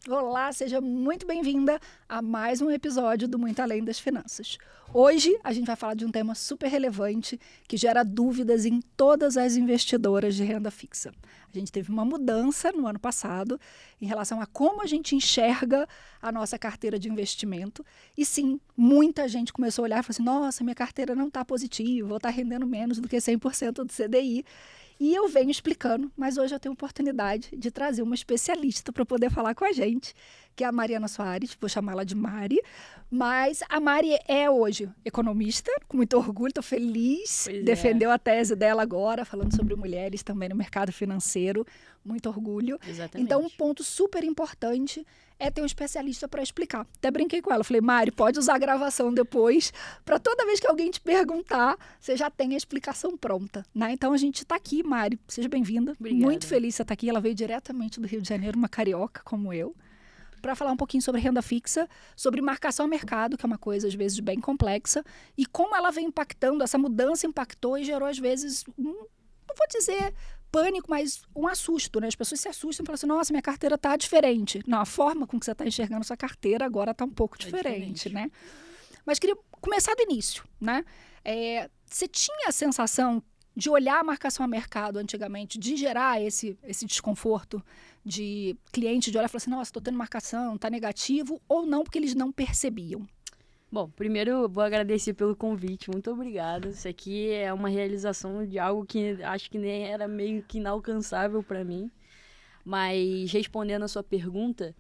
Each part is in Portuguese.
Olá, seja muito bem-vinda a mais um episódio do Muito Além das Finanças. Hoje a gente vai falar de um tema super relevante que gera dúvidas em todas as investidoras de renda fixa. A gente teve uma mudança no ano passado em relação a como a gente enxerga a nossa carteira de investimento. E sim, muita gente começou a olhar e falou assim, nossa, minha carteira não está positiva, ou está rendendo menos do que 100% do CDI. E eu venho explicando, mas hoje eu tenho a oportunidade de trazer uma especialista para poder falar com a gente, que é a Mariana Soares, vou chamá-la de Mari. Mas a Mari é hoje economista, com muito orgulho, estou feliz, defendeu a tese dela agora, falando sobre mulheres também no mercado financeiro, muito orgulho. Exatamente. Então, um ponto super importante é ter um especialista para explicar. Até brinquei com ela, falei, Mari, pode usar a gravação depois, para toda vez que alguém te perguntar, você já tem a explicação pronta, né? Então, a gente está aqui, Mari, seja bem-vinda. Obrigada. Muito feliz de você estar aqui, ela veio diretamente do Rio de Janeiro, uma carioca como eu, para falar um pouquinho sobre renda fixa, sobre marcação a mercado, que é uma coisa, às vezes, bem complexa, e como ela vem impactando, essa mudança impactou e gerou, às vezes, não vou dizer pânico, mas um assusto, né? As pessoas se assustam e falam assim, nossa, minha carteira está diferente. Não, a forma com que você está enxergando sua carteira agora está um pouco diferente, né? Mas queria começar do início, né? Você tinha a sensação de olhar a marcação a mercado antigamente, de gerar esse desconforto de cliente de olhar e falar assim, nossa, estou tendo marcação, está negativo, ou não, porque eles não percebiam? Bom, primeiro eu vou agradecer pelo convite, muito obrigada. Isso aqui é uma realização de algo que acho que nem era meio que inalcançável para mim. Mas respondendo a sua pergunta,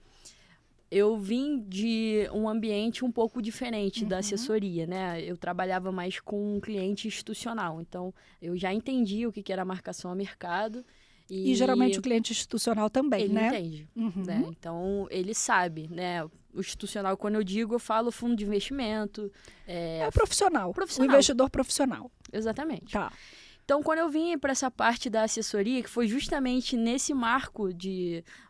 eu vim de um ambiente um pouco diferente da assessoria, né? Eu trabalhava mais com um cliente institucional, então eu já entendi o que era marcação a mercado. E geralmente o cliente institucional também, ele né? entende, né? Então, ele sabe, né? O institucional, quando eu digo, eu falo fundo de investimento. É o profissional, o investidor profissional. Exatamente. Tá. Então, quando eu vim para essa parte da assessoria, que foi justamente nesse marco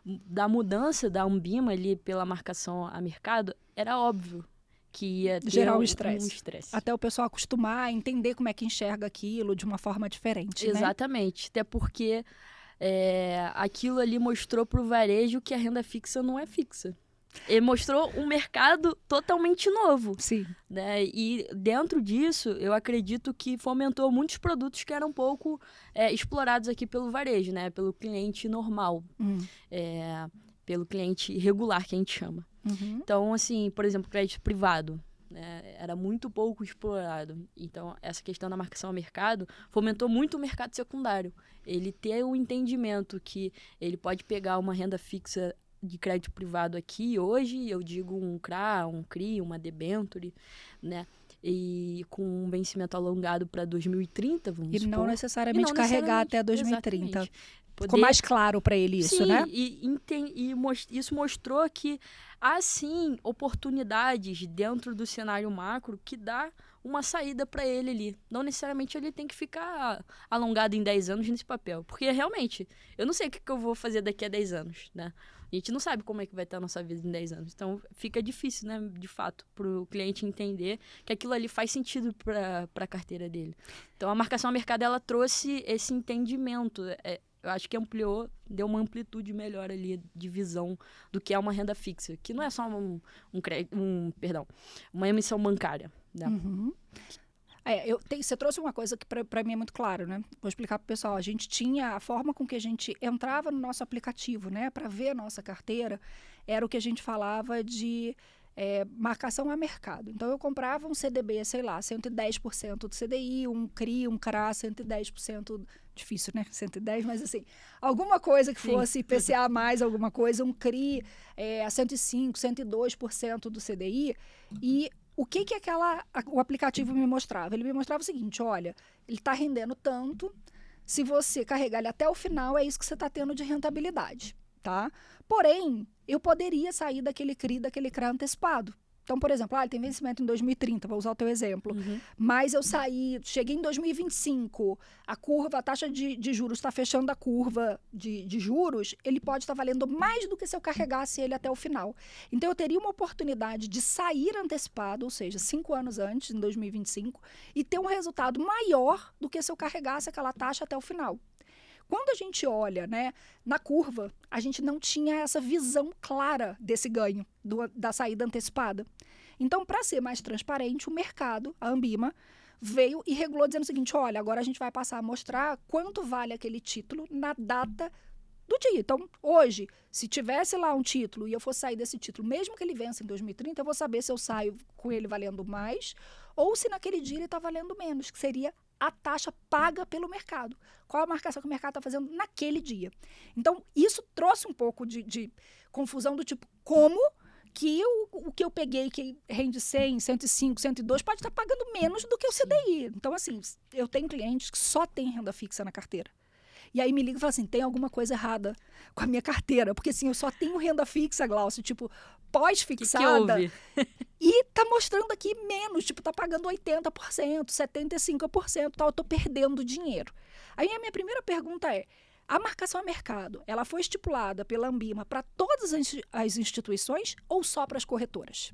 da mudança da Anbima ali pela marcação a mercado, era óbvio que ia ter gerar um estresse. Até o pessoal acostumar a entender como é que enxerga aquilo de uma forma diferente, Exatamente. Né? Até porque aquilo ali mostrou para o varejo que a renda fixa não é fixa. Ele mostrou um mercado totalmente novo. Sim. Né? E dentro disso, eu acredito que fomentou muitos produtos que eram pouco explorados aqui pelo varejo, né? Pelo cliente normal, pelo cliente regular, que a gente chama. Então, assim, por exemplo, crédito privado. Era muito pouco explorado. Então, essa questão da marcação ao mercado fomentou muito o mercado secundário. Ele ter o entendimento que ele pode pegar uma renda fixa de crédito privado aqui, hoje, eu digo um CRA, um CRI, uma debenture, né? E com um vencimento alongado para 2030, vamos supor. E não necessariamente carregar até 2030. Exatamente. Ficou mais claro para ele isso, Sim, né? Isso mostrou que há, sim, oportunidades dentro do cenário macro que dá uma saída para ele ali. Não necessariamente ele tem que ficar alongado em 10 anos nesse papel. Porque, realmente, eu não sei o que eu vou fazer daqui a 10 anos, né? A gente não sabe como é que vai estar a nossa vida em 10 anos. Então, fica difícil, né, de fato, para o cliente entender que aquilo ali faz sentido para a carteira dele. Então, a marcação a mercado, ela trouxe esse entendimento. Eu acho que ampliou, deu uma amplitude melhor ali de visão do que é uma renda fixa, que não é só uma emissão bancária. Né? Você trouxe uma coisa que para mim é muito claro, né? Vou explicar para o pessoal. A gente tinha a forma com que a gente entrava no nosso aplicativo, né? Para ver a nossa carteira, era o que a gente falava de marcação a mercado. Então, eu comprava um CDB, sei lá, 110% do CDI, um CRI, um CRA, 110%, difícil, né? 110, mas assim, alguma coisa que fosse IPCA mais alguma coisa, um CRI a 105%, 102% do CDI, e o que o aplicativo me mostrava? Ele me mostrava o seguinte, olha, ele está rendendo tanto, se você carregar ele até o final, é isso que você está tendo de rentabilidade, tá? Porém, eu poderia sair daquele CRI, daquele CRA antecipado. Então, por exemplo, ele tem vencimento em 2030, vou usar o teu exemplo. Mas eu cheguei em 2025, a taxa de juros está fechando a curva de juros, ele pode estar valendo mais do que se eu carregasse ele até o final. Então, eu teria uma oportunidade de sair antecipado, ou seja, 5 anos antes, em 2025, e ter um resultado maior do que se eu carregasse aquela taxa até o final. Quando a gente olha, né, na curva, a gente não tinha essa visão clara desse ganho, da saída antecipada. Então, para ser mais transparente, o mercado, a Anbima, veio e regulou dizendo o seguinte, olha, agora a gente vai passar a mostrar quanto vale aquele título na data do dia. Então, hoje, se tivesse lá um título e eu fosse sair desse título, mesmo que ele vença em 2030, eu vou saber se eu saio com ele valendo mais ou se naquele dia ele está valendo menos, que seria a taxa paga pelo mercado. Qual a marcação que o mercado está fazendo naquele dia. Então, isso trouxe um pouco de confusão do tipo, como que o que eu peguei, que rende 100, 105, 102, pode estar pagando menos do que o CDI. Então, assim, eu tenho clientes que só têm renda fixa na carteira. E aí me liga e fala assim, tem alguma coisa errada com a minha carteira. Porque assim, eu só tenho renda fixa, Glaucio, tipo, pós-fixada. E tá mostrando aqui menos, tipo, tá pagando 80%, 75%, tal, eu tô perdendo dinheiro. Aí a minha primeira pergunta é, a marcação a mercado, ela foi estipulada pela Anbima para todas as instituições ou só para as corretoras?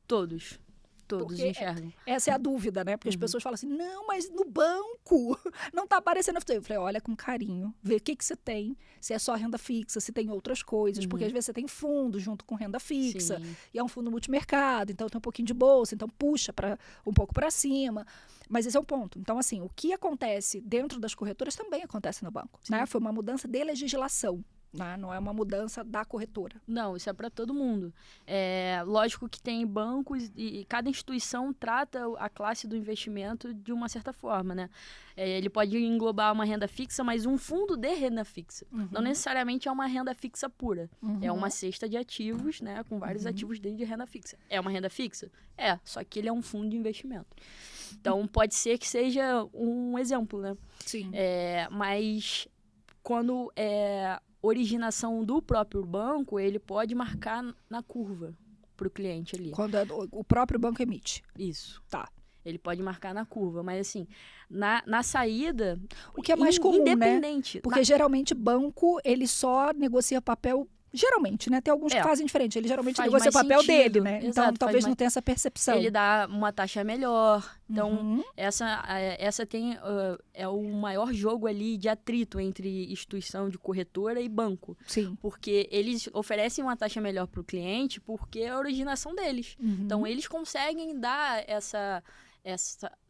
Todos Porque enxergam. Essa é a dúvida, né? Porque as pessoas falam assim, não, mas no banco não tá aparecendo. Eu falei, olha com carinho, vê o que você tem, se é só renda fixa, se tem outras coisas, porque às vezes você tem fundo junto com renda fixa, Sim. e é um fundo multimercado, então tem um pouquinho de bolsa, então puxa um pouco para cima. Mas esse é o ponto. Então, assim, o que acontece dentro das corretoras também acontece no banco, né? Foi uma mudança de legislação. Não é uma mudança da corretora. Não, isso é para todo mundo. Lógico que tem bancos e cada instituição trata a classe do investimento de uma certa forma, né? Ele pode englobar uma renda fixa, mas um fundo de renda fixa. Não necessariamente é uma renda fixa pura. É uma cesta de ativos, né? Com vários ativos dentro de renda fixa. É uma renda fixa? Só que ele é um fundo de investimento. Então, pode ser que seja um exemplo, né? Sim. Mas quando originação do próprio banco, ele pode marcar na curva para o cliente ali. Quando o próprio banco emite. Isso. Tá. Ele pode marcar na curva, mas assim, na saída... O que é mais comum, independente, né? Porque geralmente banco, ele só negocia papel... Geralmente, né? Tem alguns que fazem diferente. Ele geralmente negocia o papel dele, né? Exato, então, talvez não tenha essa percepção. Ele dá uma taxa melhor. Então, essa tem é o maior jogo ali de atrito entre instituição de corretora e banco. Sim. Porque eles oferecem uma taxa melhor para o cliente porque é a originação deles. Então, eles conseguem dar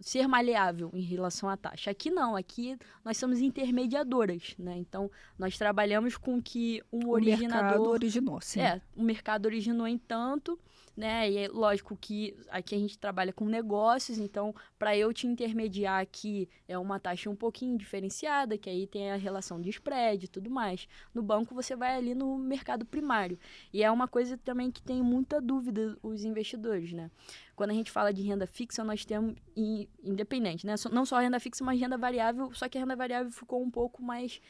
ser maleável em relação à taxa. Aqui não, aqui nós somos intermediadoras, né? Então, nós trabalhamos com que o mercado originou, sim. O mercado originou em tanto, né? E é lógico que aqui a gente trabalha com negócios, então, para eu te intermediar aqui é uma taxa um pouquinho diferenciada, que aí tem a relação de spread e tudo mais. No banco, você vai ali no mercado primário. E é uma coisa também que tem muita dúvida os investidores, né? Quando a gente fala de renda fixa, nós temos, independente, né? Não só renda fixa, mas renda variável, só que a renda variável ficou um pouco mais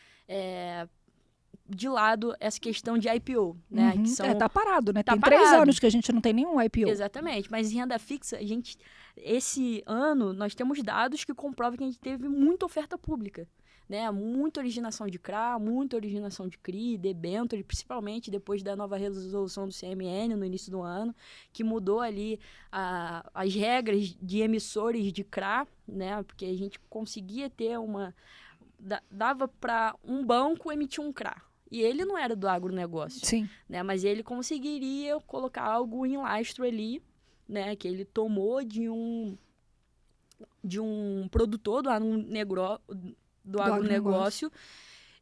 de lado essa questão de IPO, né? Que tá parado, né? Tá tem parado. 3 anos que a gente não tem nenhum IPO. Exatamente, mas em renda fixa, esse ano, nós temos dados que comprovam que a gente teve muita oferta pública. Né, muita originação de CRA, muita originação de CRI, debênture, principalmente depois da nova resolução do CMN no início do ano, que mudou ali as regras de emissores de CRA, né, porque a gente conseguia ter dava para um banco emitir um CRA. E ele não era do agronegócio. Sim. Né, mas ele conseguiria colocar algo em lastro ali, né, que ele tomou de um produtor do agronegócio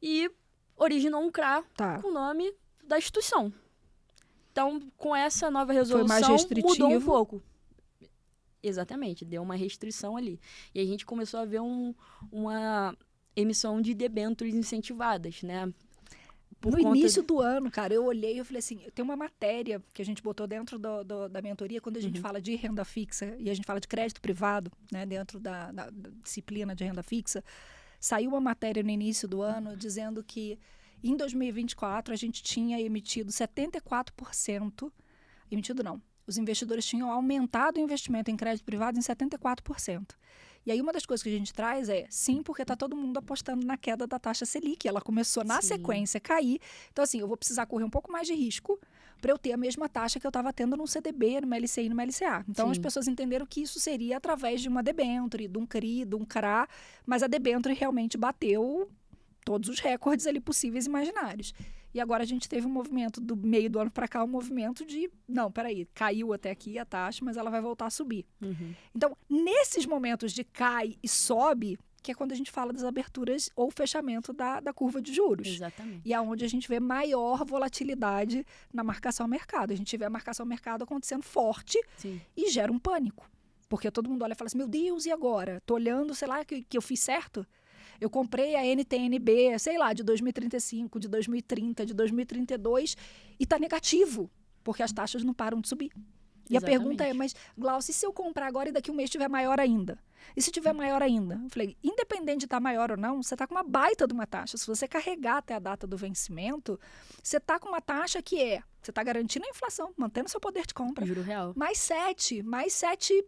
e originou um CRA com o nome da instituição. Então, com essa nova resolução, mudou um pouco. Exatamente, deu uma restrição ali. E a gente começou a ver uma emissão de debêntures incentivadas, né? No início do ano, cara, eu olhei e eu falei assim, tem uma matéria que a gente botou dentro da mentoria, quando a gente fala de renda fixa e a gente fala de crédito privado, né, dentro da disciplina de renda fixa, saiu uma matéria no início do ano dizendo que em 2024 a gente tinha emitido 74%, os investidores tinham aumentado o investimento em crédito privado em 74%. E aí uma das coisas que a gente traz sim, porque está todo mundo apostando na queda da taxa Selic, ela começou na sequência a cair, então assim, eu vou precisar correr um pouco mais de risco para eu ter a mesma taxa que eu estava tendo num CDB, numa LCI e numa LCA. Então, as pessoas entenderam que isso seria através de uma debênture, de um CRI, de um CRA, mas a debênture realmente bateu todos os recordes ali possíveis e imaginários. E agora a gente teve um movimento do meio do ano para cá, um movimento de, não, peraí, caiu até aqui a taxa, mas ela vai voltar a subir. Então, nesses momentos de cai e sobe, que é quando a gente fala das aberturas ou fechamento da curva de juros. Exatamente. E é onde a gente vê maior volatilidade na marcação ao mercado. A gente vê a marcação ao mercado acontecendo forte e gera um pânico. Porque todo mundo olha e fala assim, meu Deus, e agora? Tô olhando, sei lá, que eu fiz certo? Eu comprei a NTNB, sei lá, de 2035, de 2030, de 2032 e tá negativo, porque as taxas não param de subir. E a pergunta é, mas Glaucia, e se eu comprar agora e daqui a um mês estiver maior ainda? E se tiver maior ainda? Eu falei, independente de estar maior ou não, você está com uma baita de uma taxa. Se você carregar até a data do vencimento, você está com uma taxa que você está garantindo a inflação, mantendo seu poder de compra. Juro real. Mais 7,20, mais 7,30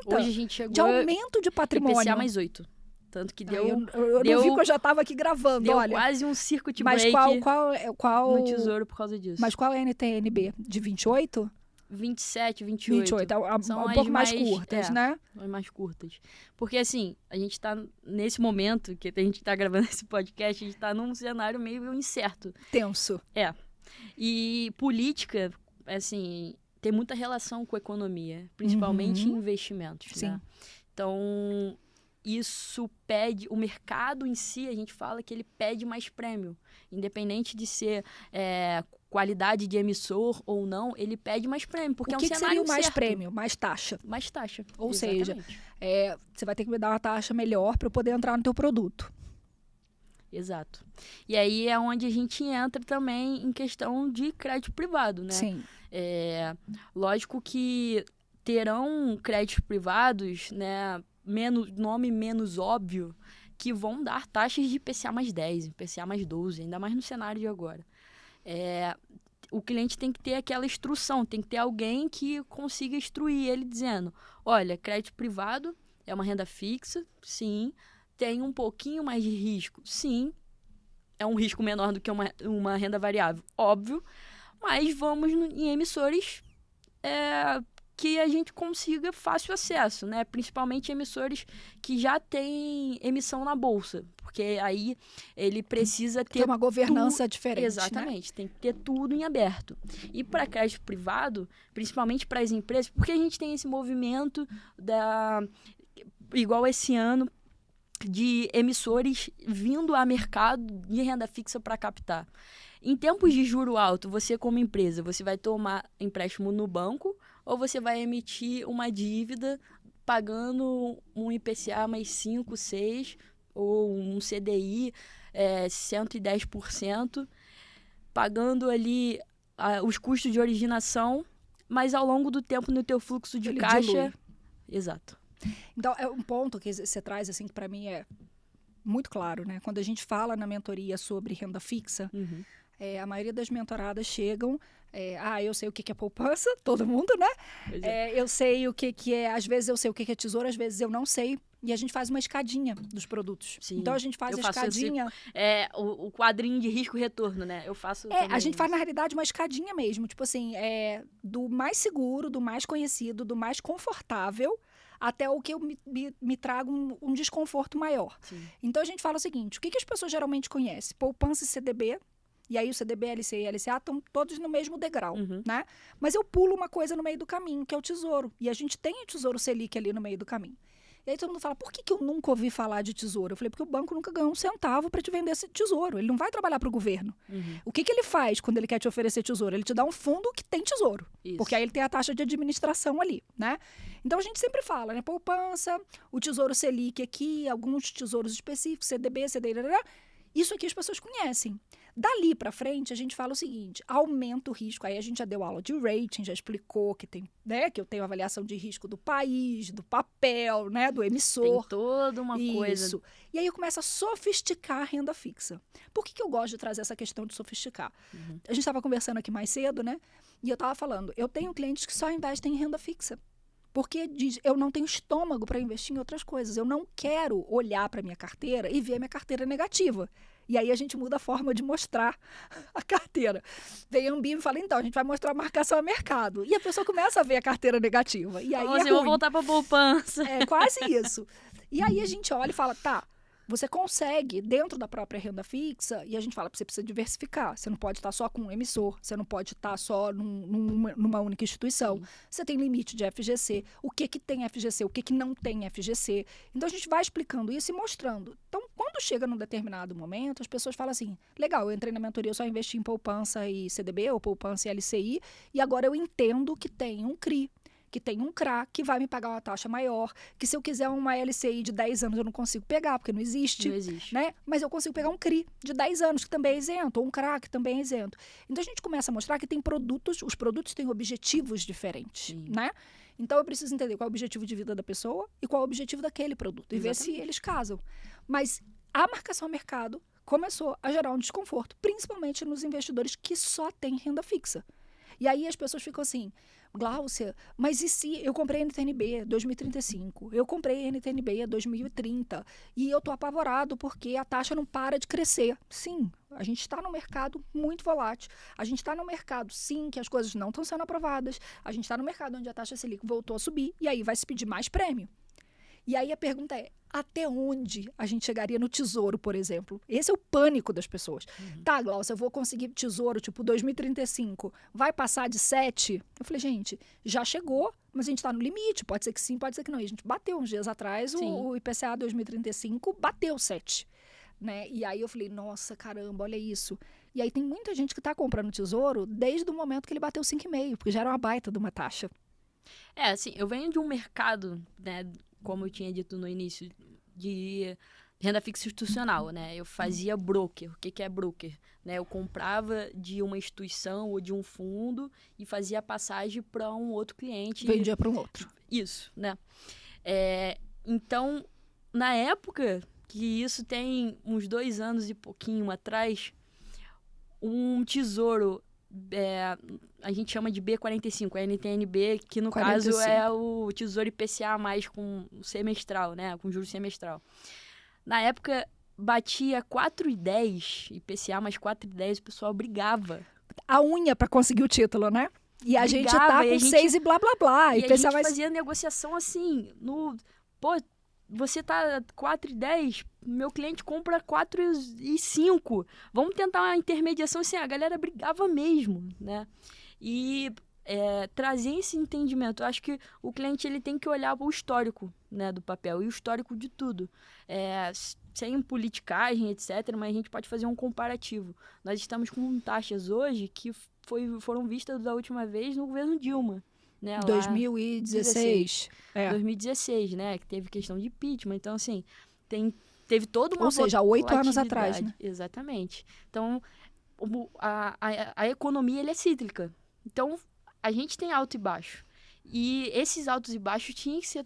Hoje a gente chegou de aumento de patrimônio. IPCA mais 8. Tanto que deu... Eu não vi que eu já estava aqui gravando, deu olha. quase um circuit mas break qual no Tesouro por causa disso. Mas qual é a NTNB? De 28? 27, 28. São um pouco mais curtas, né? As mais curtas. Porque, assim, a gente tá nesse momento que a gente tá gravando esse podcast, a gente tá num cenário meio incerto. Tenso. E política, assim, tem muita relação com a economia, principalmente em investimentos, né? Então, isso pede, o mercado em si, a gente fala que ele pede mais prêmio. Independente de ser qualidade de emissor ou não, ele pede mais prêmio, porque é um cenário seria o mais certo. prêmio? Mais taxa. Mais taxa. Ou Exatamente. seja, você vai ter que me dar uma taxa melhor para eu poder entrar no teu produto. Exato. E aí é onde a gente entra também em questão de crédito privado, né? Sim. Lógico que terão créditos privados, né, nome menos óbvio, que vão dar taxas de IPCA mais 10, IPCA mais 12, ainda mais no cenário de agora. O cliente tem que ter aquela instrução, tem que ter alguém que consiga instruir ele dizendo, olha, crédito privado é uma renda fixa, sim, tem um pouquinho mais de risco, sim, é um risco menor do que uma renda variável, óbvio, mas vamos em emissores que a gente consiga fácil acesso, né? Principalmente emissores que já têm emissão na bolsa, porque aí ele precisa ter uma governança diferente. Exatamente, né? Tem que ter tudo em aberto. E para crédito privado, principalmente para as empresas, porque a gente tem esse movimento igual esse ano, de emissores vindo a mercado de renda fixa para captar. Em tempos de juro alto, você como empresa, você vai tomar empréstimo no banco ou você vai emitir uma dívida pagando um IPCA mais 5, 6 ou um CDI 110%, pagando ali os custos de originação, mas ao longo do tempo no teu fluxo de caixa... Dilui. Exato. Então, é um ponto que você traz, assim, que para mim é muito claro, né? Quando a gente fala na mentoria sobre renda fixa, a maioria das mentoradas chegam, eu sei o que é poupança, todo mundo, né? Eu sei o que é, às vezes eu sei o que é tesouro, às vezes eu não sei, e a gente faz uma escadinha dos produtos. Sim. Então a gente faz a escadinha... o quadrinho de risco-retorno, né? Eu faço a gente faz, na realidade, uma escadinha mesmo, tipo assim, do mais seguro, do mais conhecido, do mais confortável, até o que eu me traga um desconforto maior. Sim. Então, a gente fala o seguinte, o que as pessoas geralmente conhecem? Poupança e CDB, e aí o CDB, LCI e LCA estão todos no mesmo degrau, né? Mas eu pulo uma coisa no meio do caminho, que é o tesouro. E a gente tem o Tesouro Selic ali no meio do caminho. E aí todo mundo fala, por que eu nunca ouvi falar de tesouro? Eu falei, porque o banco nunca ganhou um centavo para te vender esse tesouro. Ele não vai trabalhar para o governo. O que ele faz quando ele quer te oferecer tesouro? Ele te dá um fundo que tem tesouro. Isso. Porque aí ele tem a taxa de administração ali, né? Então a gente sempre fala, né? Poupança, o Tesouro Selic aqui, alguns tesouros específicos, CDB, CDI, isso aqui as pessoas conhecem. Dali para frente, a gente fala o seguinte, aumenta o risco. Aí a gente já deu aula de rating, já explicou que tem, né, que eu tenho avaliação de risco do país, do papel, né, do emissor. Tem toda uma coisa. Isso. E aí eu começo a sofisticar a renda fixa. Por que eu gosto de trazer essa questão de sofisticar? A gente estava conversando aqui mais cedo, né? E eu estava falando, eu tenho clientes que só investem em renda fixa. Porque eu não tenho estômago para investir em outras coisas. Eu não quero olhar para a minha carteira e ver a minha carteira negativa. E aí a gente muda a forma de mostrar a carteira. Vem a Anbi e fala, então, a gente vai mostrar a marcação a mercado. E a pessoa começa a ver a carteira negativa. E aí eu vou voltar para poupança. É quase isso. E aí a gente olha e fala, tá, você consegue, dentro da própria renda fixa, e a gente fala que você precisa diversificar. Você não pode estar só com um emissor, você não pode estar só numa única instituição. Sim. Você tem limite de FGC. O que tem FGC, o que não tem FGC. Então, a gente vai explicando isso e mostrando. Então, quando chega num determinado momento, as pessoas falam assim, legal, eu entrei na mentoria, eu só investi em poupança e CDB, ou poupança e LCI, e agora eu entendo que tem um CRI, que tem um CRA, que vai me pagar uma taxa maior, que se eu quiser uma LCI de 10 anos eu não consigo pegar, porque não existe. Não existe. Né? Mas eu consigo pegar um CRI de 10 anos, que também é isento, ou um CRA, que também é isento. Então, a gente começa a mostrar que tem produtos, os produtos têm objetivos diferentes, né? Então, eu preciso entender qual é o objetivo de vida da pessoa e qual é o objetivo daquele produto, e ver se eles casam. Mas a marcação ao mercado começou a gerar um desconforto, principalmente nos investidores que só têm renda fixa. E aí as pessoas ficam assim, Gláucia, mas e se eu comprei NTNB 2035, eu comprei NTNB 2030 e eu tô apavorado porque a taxa não para de crescer. Sim, a gente está num mercado muito volátil, a gente está num mercado, sim, que as coisas não estão sendo aprovadas, a gente está num mercado onde a taxa Selic voltou a subir e aí vai se pedir mais prêmio. E aí a pergunta é, até onde a gente chegaria no tesouro, por exemplo? Esse é o pânico das pessoas. Tá, Gláucia, eu vou conseguir tesouro, tipo, 2035, vai passar de 7? Eu falei, gente, já chegou, mas a gente está no limite, pode ser que sim, pode ser que não. E a gente bateu uns dias atrás, o IPCA 2035 bateu 7. Né? E aí eu falei, nossa, caramba, olha isso. E aí tem muita gente que está comprando tesouro desde o momento que ele bateu 5,5, porque já era uma baita de uma taxa. Assim, eu venho de um mercado, né, como eu tinha dito no início, de renda fixa institucional, né? Eu fazia broker. O que é broker? Né? Eu comprava de uma instituição ou de um fundo e fazia a passagem para um outro cliente. Vendia para um outro. Isso, né? Então, na época, que isso tem uns 2 anos e pouquinho atrás, um tesouro... a gente chama de B45, a NTNB, que no 45. Caso é o Tesouro IPCA mais com semestral, né? Com juros semestral. Na época, batia 4,10, IPCA mais 4,10, o pessoal brigava. A unha para conseguir o título, né? E a gente tá com 6 e blá, blá, blá. E a gente fazia negociação assim, você tá 4,10, meu cliente compra 4,5. Vamos tentar uma intermediação assim, a galera brigava mesmo, né? E trazer esse entendimento. Eu acho que o cliente ele tem que olhar para o histórico, né, do papel e o histórico de tudo. Sem politicagem, etc., mas a gente pode fazer um comparativo. Nós estamos com taxas hoje que foram vistas da última vez no governo Dilma. Né, 2016. 2016, né? Que teve questão de impeachment. Então, assim, teve toda uma... Ou seja, 8 anos atrás, né? Exatamente. Então, a economia ela é cíclica. Então, a gente tem alto e baixo. E esses altos e baixos tinham que ser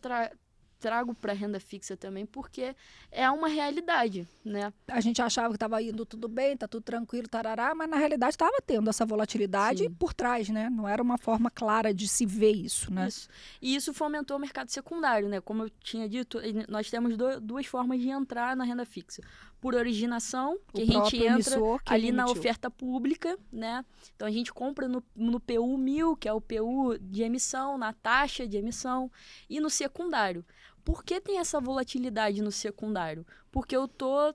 trago para a renda fixa também, porque é uma realidade, né? A gente achava que estava indo tudo bem, tá tudo tranquilo, tarará, mas na realidade estava tendo essa volatilidade por trás, né? Não era uma forma clara de se ver isso, né? Isso. E isso fomentou o mercado secundário, né? Como eu tinha dito, nós temos duas formas de entrar na renda fixa. Por originação, que a gente entra ali na oferta pública, né? Então, a gente compra no PU 1000, que é o PU de emissão, na taxa de emissão, e no secundário. Por que tem essa volatilidade no secundário? Porque eu estou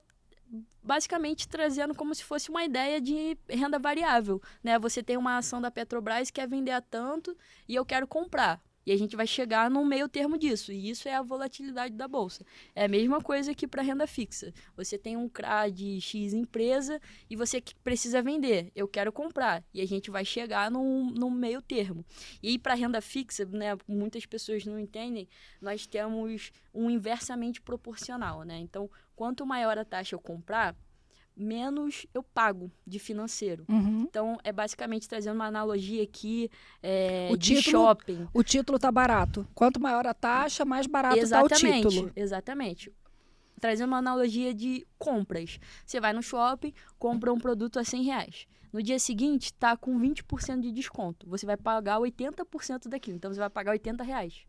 basicamente trazendo como se fosse uma ideia de renda variável, né? Você tem uma ação da Petrobras que quer vender a tanto e eu quero comprar. E a gente vai chegar no meio termo disso. E isso é a volatilidade da Bolsa. É a mesma coisa que para renda fixa. Você tem um CRA de X empresa e você precisa vender. Eu quero comprar. E a gente vai chegar no meio termo. E aí para renda fixa, né, muitas pessoas não entendem, nós temos um inversamente proporcional, né? Então, quanto maior a taxa eu comprar, menos eu pago de financeiro. Então, é basicamente trazendo uma analogia aqui de shopping. O título tá barato. Quanto maior a taxa, mais barato está o título. Exatamente. Trazendo uma analogia de compras. Você vai no shopping, compra um produto a R$100. No dia seguinte, está com 20% de desconto. Você vai pagar 80% daquilo. Então, você vai pagar R$80.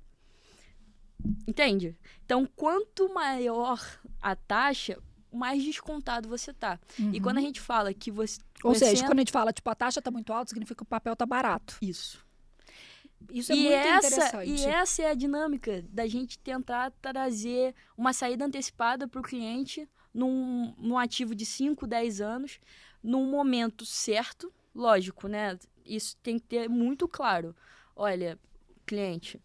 Entende? Então, quanto maior a taxa, mais descontado você tá. E quando a gente fala que você... Ou seja, quando a gente fala, tipo, a taxa tá muito alta, significa que o papel tá barato. Isso. Isso é muito interessante. E essa é a dinâmica da gente tentar trazer uma saída antecipada para o cliente num ativo de 5, 10 anos, num momento certo, lógico, né? Isso tem que ter muito claro. Olha, cliente,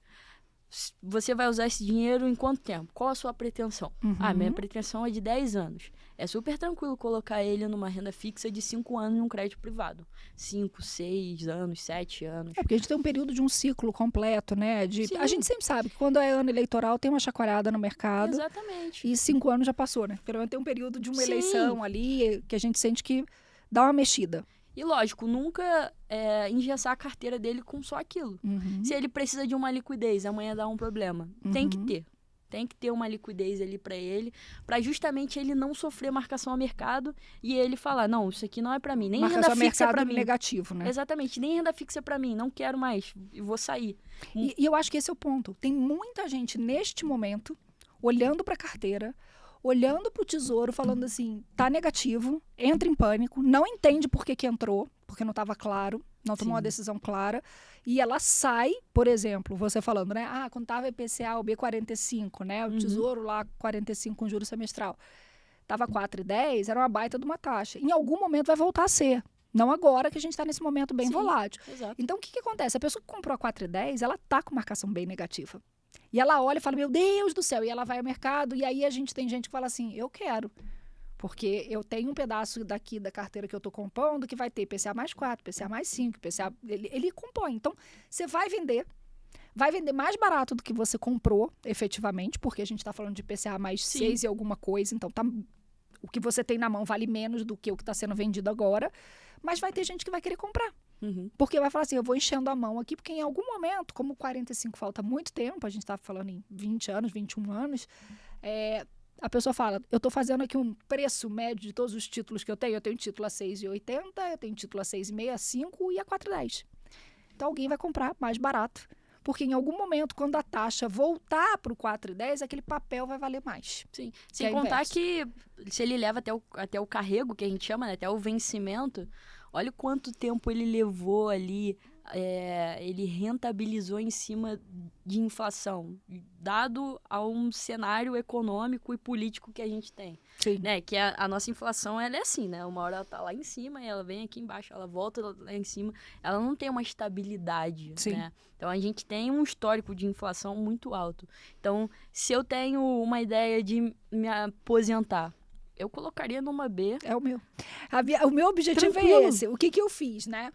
você vai usar esse dinheiro em quanto tempo? Qual a sua pretensão? Minha pretensão é de 10 anos. É super tranquilo colocar ele numa renda fixa de 5 anos num crédito privado. 5, 6 anos, 7 anos. Porque a gente tem um período de um ciclo completo, né? Sim. A gente sempre sabe que quando é ano eleitoral tem uma chacoalhada no mercado. Exatamente. E 5 anos já passou, né? Pelo menos tem um período de uma Sim. eleição ali que a gente sente que dá uma mexida. E lógico, nunca engessar a carteira dele com só aquilo. Se ele precisa de uma liquidez, amanhã dá um problema. Tem que ter. Tem que ter uma liquidez ali para ele, para justamente ele não sofrer marcação a mercado e ele falar, não, isso aqui não é para mim, nem marcação renda fixa para mim. Negativo, né? Exatamente, nem renda fixa para mim, não quero mais, eu vou sair. E eu acho que esse é o ponto. Tem muita gente neste momento olhando para a carteira, olhando para o tesouro, falando assim, tá negativo, entra em pânico, não entende por que entrou, porque não estava claro, não tomou uma decisão clara, e ela sai, por exemplo, você falando, né? Quando estava IPCA, o B45, né? O tesouro lá, 45 com juros semestral, estava 4,10, era uma baita de uma taxa. Em algum momento vai voltar a ser. Não agora, que a gente está nesse momento bem volátil. Exato. Então, o que acontece? A pessoa que comprou a 4,10, ela tá com marcação bem negativa. E ela olha e fala, meu Deus do céu, e ela vai ao mercado, e aí a gente tem gente que fala assim, eu quero, porque eu tenho um pedaço daqui da carteira que eu estou compondo que vai ter IPCA mais 4, IPCA mais 5, IPCA, ele compõe. Então, você vai vender mais barato do que você comprou, efetivamente, porque a gente está falando de IPCA mais 6 e alguma coisa, então o que você tem na mão vale menos do que o que está sendo vendido agora, mas vai ter gente que vai querer comprar. Porque vai falar assim, eu vou enchendo a mão aqui, porque em algum momento, como 45 falta muito tempo, a gente está falando em 20 anos, 21 anos, a pessoa fala, eu estou fazendo aqui um preço médio de todos os títulos que eu tenho título a 6,80, eu tenho título a 6,65 a 5 e a 4,10. Então alguém vai comprar mais barato, porque em algum momento, quando a taxa voltar para o 4,10, aquele papel vai valer mais. Sim, sem contar que se ele leva até o carrego, que a gente chama, né, até o vencimento, olha quanto tempo ele levou ali, ele rentabilizou em cima de inflação, dado a um cenário econômico e político que a gente tem. Sim. Né? Que a nossa inflação, ela é assim, né? Uma hora ela tá lá em cima e ela vem aqui embaixo, ela volta lá em cima, ela não tem uma estabilidade, né? Então, a gente tem um histórico de inflação muito alto. Então, se eu tenho uma ideia de me aposentar, eu colocaria numa B. É o meu. O meu objetivo Tranquilo. é esse. O que eu fiz, né?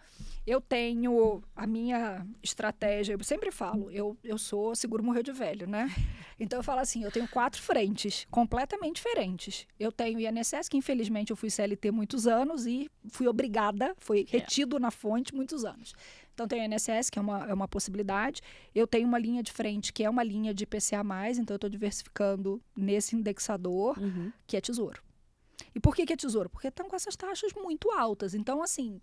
Eu tenho a minha estratégia, eu sempre falo, eu sou seguro morreu de velho, né? Então eu falo assim, eu tenho 4 frentes completamente diferentes. Eu tenho INSS, que infelizmente eu fui CLT muitos anos e fui obrigada, foi retido na fonte muitos anos. Então tem o INSS, que é uma possibilidade. Eu tenho uma linha de frente, que é uma linha de IPCA+, então eu estou diversificando nesse indexador, que é tesouro. E por que é tesouro? Porque estão com essas taxas muito altas. Então, assim,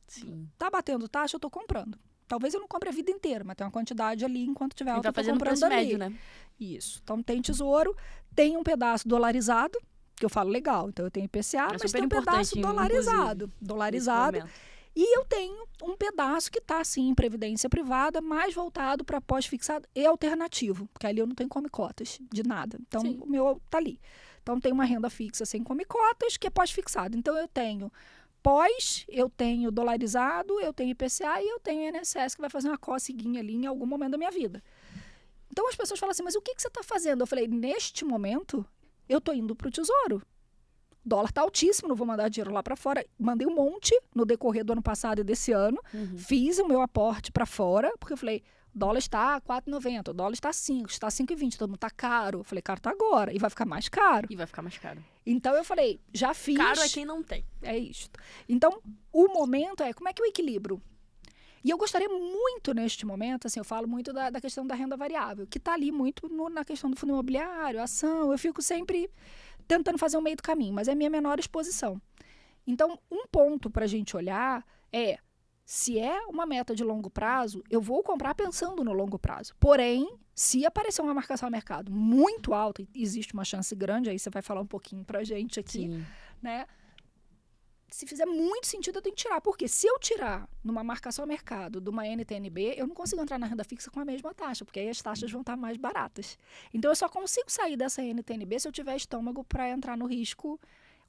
tá batendo taxa, eu estou comprando. Talvez eu não compre a vida inteira, mas tem uma quantidade ali, enquanto tiver alta, eu estou comprando preço ali. médio, né? Isso. Então, tem tesouro, tem um pedaço dolarizado, que eu falo legal. Então, eu tenho IPCA, mas tem um pedaço dolarizado. E eu tenho um pedaço que está, sim, em previdência privada, mais voltado para pós-fixado e alternativo, porque ali eu não tenho come cotas de nada. Então, o meu está ali. Então, tem uma renda fixa sem come cotas, que é pós-fixado. Então, eu tenho pós, eu tenho dolarizado, eu tenho IPCA e eu tenho INSS, que vai fazer uma coceguinha ali em algum momento da minha vida. Então, as pessoas falam assim, mas o que você está fazendo? Eu falei, neste momento, eu estou indo para o tesouro. O dólar está altíssimo, não vou mandar dinheiro lá para fora. Mandei um monte no decorrer do ano passado e desse ano. Fiz o meu aporte para fora, porque eu falei, o dólar está a 4,90, o dólar está a 5, está a 5,20, todo mundo está caro. Eu falei, caro está agora, e vai ficar mais caro. Então eu falei, já fiz. Caro é quem não tem. É isso. Então, o momento como é que eu equilibro? E eu gostaria muito neste momento, assim, eu falo muito da questão da renda variável, que está ali muito na questão do fundo imobiliário, ação, eu fico sempre tentando fazer um meio do caminho, mas é a minha menor exposição. Então, um ponto para a gente olhar se é uma meta de longo prazo, eu vou comprar pensando no longo prazo. Porém, se aparecer uma marcação a mercado muito alta, existe uma chance grande, aí você vai falar um pouquinho pra gente aqui, né? Se fizer muito sentido, eu tenho que tirar. Porque se eu tirar numa marcação a mercado de uma NTNB, eu não consigo entrar na renda fixa com a mesma taxa, porque aí as taxas vão estar mais baratas. Então, eu só consigo sair dessa NTNB se eu tiver estômago para entrar no risco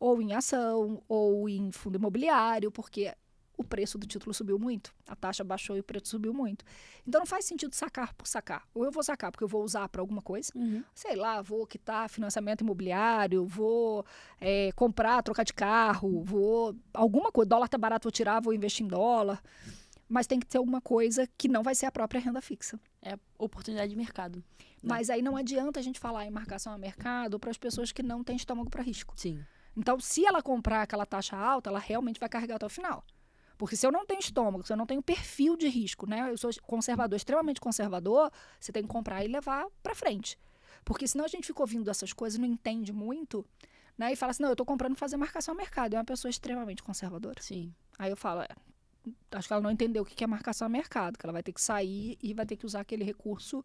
ou em ação, ou em fundo imobiliário, porque o preço do título subiu muito, a taxa baixou e o preço subiu muito. Então não faz sentido sacar por sacar. Ou eu vou sacar porque eu vou usar para alguma coisa, sei lá, vou quitar financiamento imobiliário, vou comprar, trocar de carro, vou alguma coisa, dólar tá barato, vou tirar, vou investir em dólar. Mas tem que ter alguma coisa que não vai ser a própria renda fixa. É oportunidade de mercado. Né? Mas aí não adianta a gente falar em marcação a mercado para as pessoas que não têm estômago para risco. Sim. Então, se ela comprar aquela taxa alta, ela realmente vai carregar até o final. Porque se eu não tenho estômago, se eu não tenho perfil de risco, né? Eu sou conservador, extremamente conservador, você tem que comprar e levar para frente. Porque senão a gente fica ouvindo essas coisas, não entende muito, né? E fala assim, não, eu estou comprando fazer marcação a mercado. É uma pessoa extremamente conservadora. Sim. Aí eu falo, acho que ela não entendeu o que é marcação a mercado, que ela vai ter que sair e vai ter que usar aquele recurso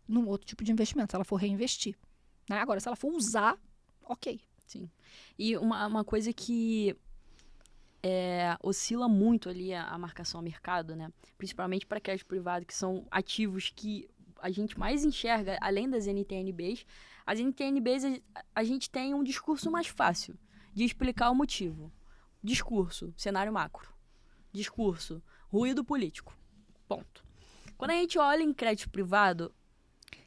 num outro tipo de investimento, se ela for reinvestir. Né? Agora, se ela for usar, ok. Sim. E uma coisa que oscila muito ali a marcação a mercado, né? Principalmente para crédito privado, que são ativos que a gente mais enxerga, além das NTNBs. As NTNBs, a gente tem um discurso mais fácil de explicar o motivo. Discurso, cenário macro. Discurso, ruído político. Ponto. Quando a gente olha em crédito privado,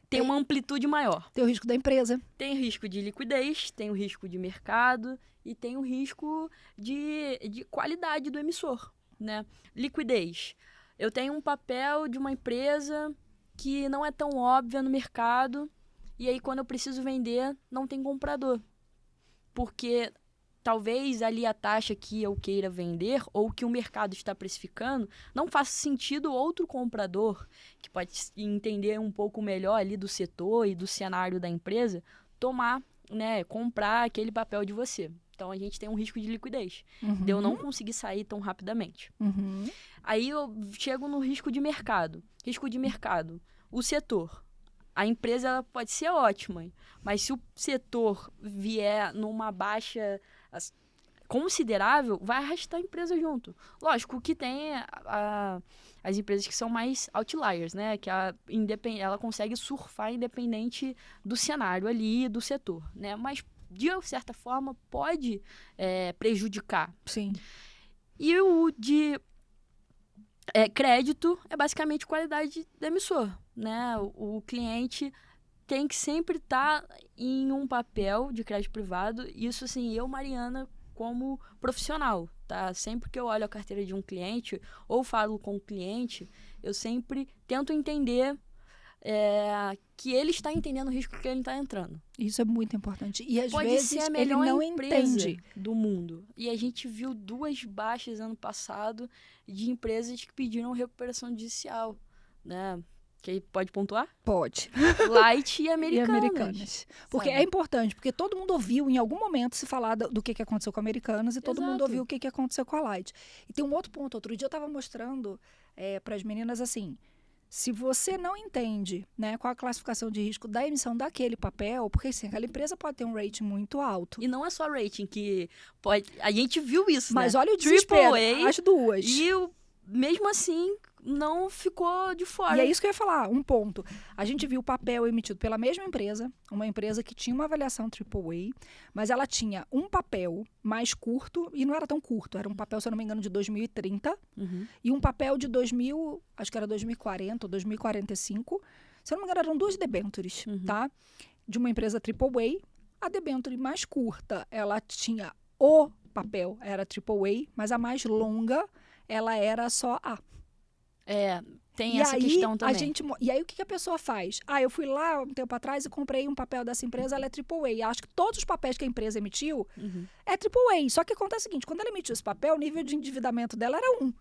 tem uma amplitude maior. Tem o risco da empresa. Tem o risco de liquidez, tem o risco de mercado e tem o risco de qualidade do emissor, né? Liquidez. Eu tenho um papel de uma empresa que não é tão óbvia no mercado e aí quando eu preciso vender, não tem comprador. Porque talvez ali a taxa que eu queira vender ou que o mercado está precificando não faça sentido outro comprador que pode entender um pouco melhor ali do setor e do cenário da empresa tomar, né, comprar aquele papel de você. Então a gente tem um risco de liquidez, de eu não conseguir sair tão rapidamente. Aí eu chego no risco de mercado. Risco de mercado. O setor. A empresa ela pode ser ótima, mas se o setor vier numa baixa considerável, vai arrastar a empresa junto. Lógico que tem as empresas que são mais outliers, né? Que ela consegue surfar independente do cenário ali, do setor, né? Mas, de certa forma, pode prejudicar. Sim. E o de crédito é basicamente qualidade do emissor, né? O cliente tem que sempre estar em um papel de crédito privado. Isso, assim, eu, Mariana, como profissional, tá? Sempre que eu olho a carteira de um cliente ou falo com o cliente, eu sempre tento entender que ele está entendendo o risco que ele está entrando. Isso é muito importante. E às Pode vezes ser a ele melhor não empresa entende do mundo. E a gente viu 2 baixas ano passado de empresas que pediram recuperação judicial, né? Que pode pontuar? Pode. Light e Americanas. E Americanas. Porque é importante, porque todo mundo ouviu em algum momento se falar do que aconteceu com a Americanas e todo mundo ouviu o que aconteceu com a Light. E tem um outro ponto. Outro dia eu estava mostrando para as meninas assim, se você não entende, né, qual a classificação de risco da emissão daquele papel, porque assim, aquela empresa pode ter um rating muito alto. E não é só rating que pode... A gente viu isso, mas né? Olha o desespero, AAA, as duas. E mesmo assim não ficou de fora. E é isso que eu ia falar, um ponto. A gente viu o papel emitido pela mesma empresa, uma empresa que tinha uma avaliação AAA, mas ela tinha um papel mais curto, e não era tão curto, era um papel, se eu não me engano, de 2030, e um papel de 2000, acho que era 2040 ou 2045, se eu não me engano, eram 2 debêntures, tá? De uma empresa AAA. A debênture mais curta, ela tinha o papel, era AAA, mas a mais longa, ela era só A. Tem essa questão também. E aí o que a pessoa faz? Eu fui lá um tempo atrás e comprei um papel dessa empresa, ela é AAA. Acho que todos os papéis que a empresa emitiu é AAA. Só que acontece o seguinte, quando ela emitiu esse papel, o nível de endividamento dela era 1.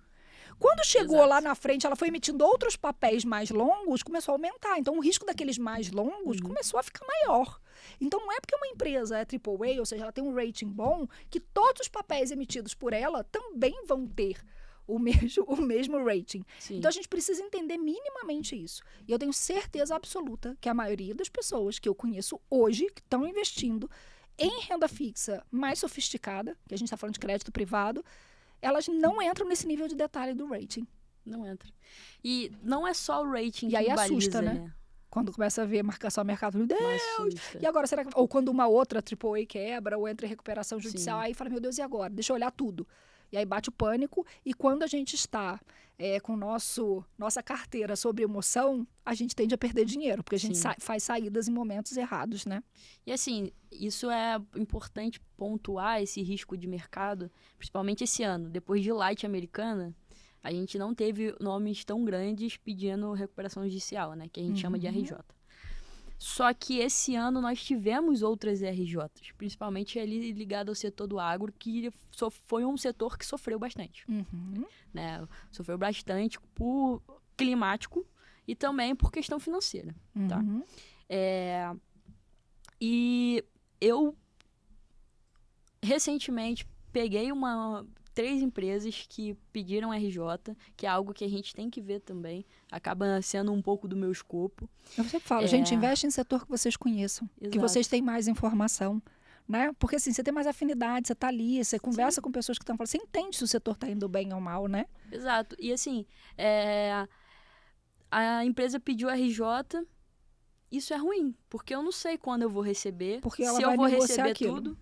Quando chegou lá na frente, ela foi emitindo outros papéis mais longos, começou a aumentar. Então, o risco daqueles mais longos começou a ficar maior. Então, não é porque uma empresa é AAA, ou seja, ela tem um rating bom, que todos os papéis emitidos por ela também vão ter o mesmo rating. Sim. Então, a gente precisa entender minimamente isso. E eu tenho certeza absoluta que a maioria das pessoas que eu conheço hoje, que estão investindo em renda fixa mais sofisticada, que a gente está falando de crédito privado, elas não entram nesse nível de detalhe do rating. Não entra. E não é só o rating e que aí baliza, assusta, né? Quando começa a ver marcação a mercado, meu Deus! Assusta. E agora, será que... Ou quando uma outra AAA quebra, ou entra em recuperação judicial, Sim. aí fala, meu Deus, e agora? Deixa eu olhar tudo. E aí bate o pânico, e quando a gente está com nossa carteira sob emoção, a gente tende a perder dinheiro, porque a gente Sim. faz saídas em momentos errados, né? E assim, isso é importante pontuar, esse risco de mercado, principalmente esse ano. Depois de Light Americana, a gente não teve nomes tão grandes pedindo recuperação judicial, né? Que a gente chama de RJ. Só que esse ano nós tivemos outras RJs, principalmente ali ligado ao setor do agro, que foi um setor que sofreu bastante. Né? Sofreu bastante por climático e também por questão financeira. Tá? E eu recentemente peguei 3 empresas que pediram RJ, que é algo que a gente tem que ver também. Acaba sendo um pouco do meu escopo. Eu sempre falo, gente, investe em setor que vocês conheçam, que vocês têm mais informação. Né? Porque assim, você tem mais afinidade, você está ali, você conversa com pessoas que estão falando, você entende se o setor está indo bem ou mal, né? Exato. E assim, a empresa pediu RJ, isso é ruim, porque eu não sei quando eu vou receber, porque ela se vai eu vou negociar receber aquilo. tudo,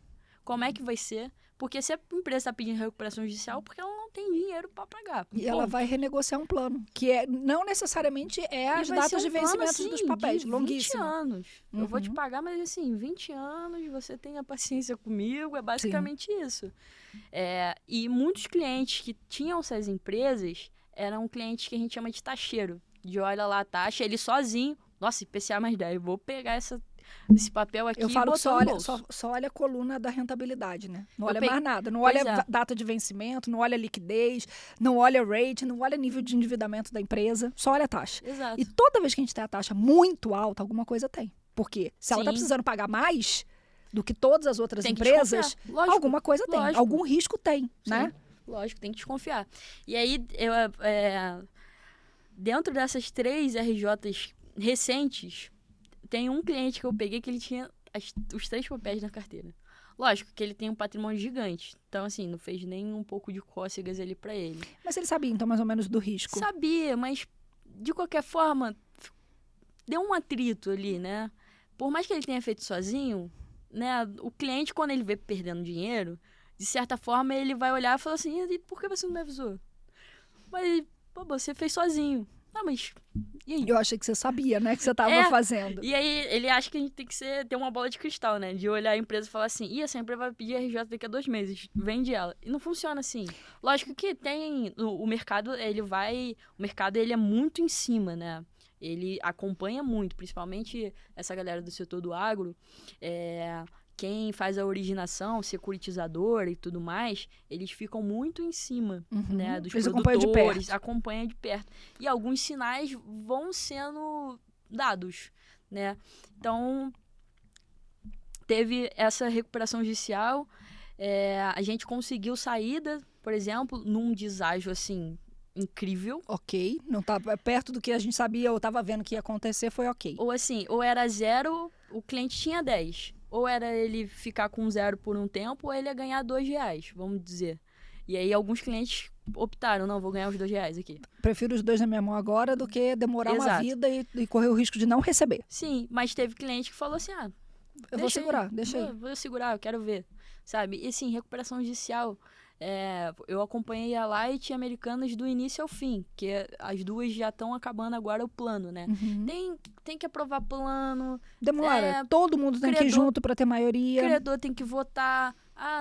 como é que vai ser. Porque se a empresa está pedindo recuperação judicial, porque ela não tem dinheiro para pagar. E ela vai renegociar um plano, que não necessariamente as datas de vencimento assim, dos papéis, de longuíssimo. 20 anos. Eu vou te pagar, mas assim, 20 anos, você tenha paciência comigo, é basicamente isso. E muitos clientes que tinham essas empresas eram clientes que a gente chama de taxeiro. De olha lá a taxa, ele sozinho, nossa, IPCA mais 10, vou pegar esse papel aqui. Eu falo que só olha a coluna da rentabilidade, né? Não olha mais nada. Não Pois olha data de vencimento, não olha liquidez, não olha rate, não olha nível de endividamento da empresa, só olha a taxa. Exato. E toda vez que a gente tem a taxa muito alta, alguma coisa tem. Porque se ela está precisando pagar mais do que todas as outras empresas, alguma coisa tem. Algum risco tem, né? Lógico, tem que desconfiar. E aí, dentro dessas 3 RJs recentes, tem um cliente que eu peguei que ele tinha os 3 papéis na carteira. Lógico que ele tem um patrimônio gigante. Então, assim, não fez nem um pouco de cócegas ali pra ele. Mas ele sabia, então, mais ou menos do risco? Sabia, mas de qualquer forma, deu um atrito ali, né? Por mais que ele tenha feito sozinho, né? O cliente, quando ele vê perdendo dinheiro, de certa forma, ele vai olhar e falar assim, e por que você não me avisou? Mas, pô, você fez sozinho. Ah, mas e aí? Eu achei que você sabia, né? Que você estava fazendo. E aí, ele acha que a gente tem que ter uma bola de cristal, né? De olhar a empresa e falar assim, essa empresa vai pedir RJ daqui a 2 meses, vende ela. E não funciona assim. Lógico que tem, o mercado, o mercado, ele é muito em cima, né? Ele acompanha muito, principalmente essa galera do setor do agro, quem faz a originação, securitizador e tudo mais, eles ficam muito em cima, né, dos produtores, acompanham de perto. E alguns sinais vão sendo dados, né? Então, teve essa recuperação judicial, a gente conseguiu saída, por exemplo, num deságio, assim, incrível. Ok, não estava perto do que a gente sabia ou estava vendo que ia acontecer, foi ok. Ou assim, ou era 0, o cliente tinha 10. Ou era ele ficar com 0 por um tempo, ou ele ia ganhar R$2, vamos dizer. E aí alguns clientes optaram, não, vou ganhar os R$2 aqui. Prefiro os 2 na minha mão agora do que demorar uma vida e correr o risco de não receber. Sim, mas teve cliente que falou assim, eu vou segurar, deixa aí. Vou segurar, eu quero ver, sabe? E assim, recuperação judicial, eu acompanhei a Light e Americanas do início ao fim, que as duas já estão acabando agora o plano, né? Tem que aprovar plano. Demora, todo mundo tem que ir junto para ter maioria. O credor tem que votar.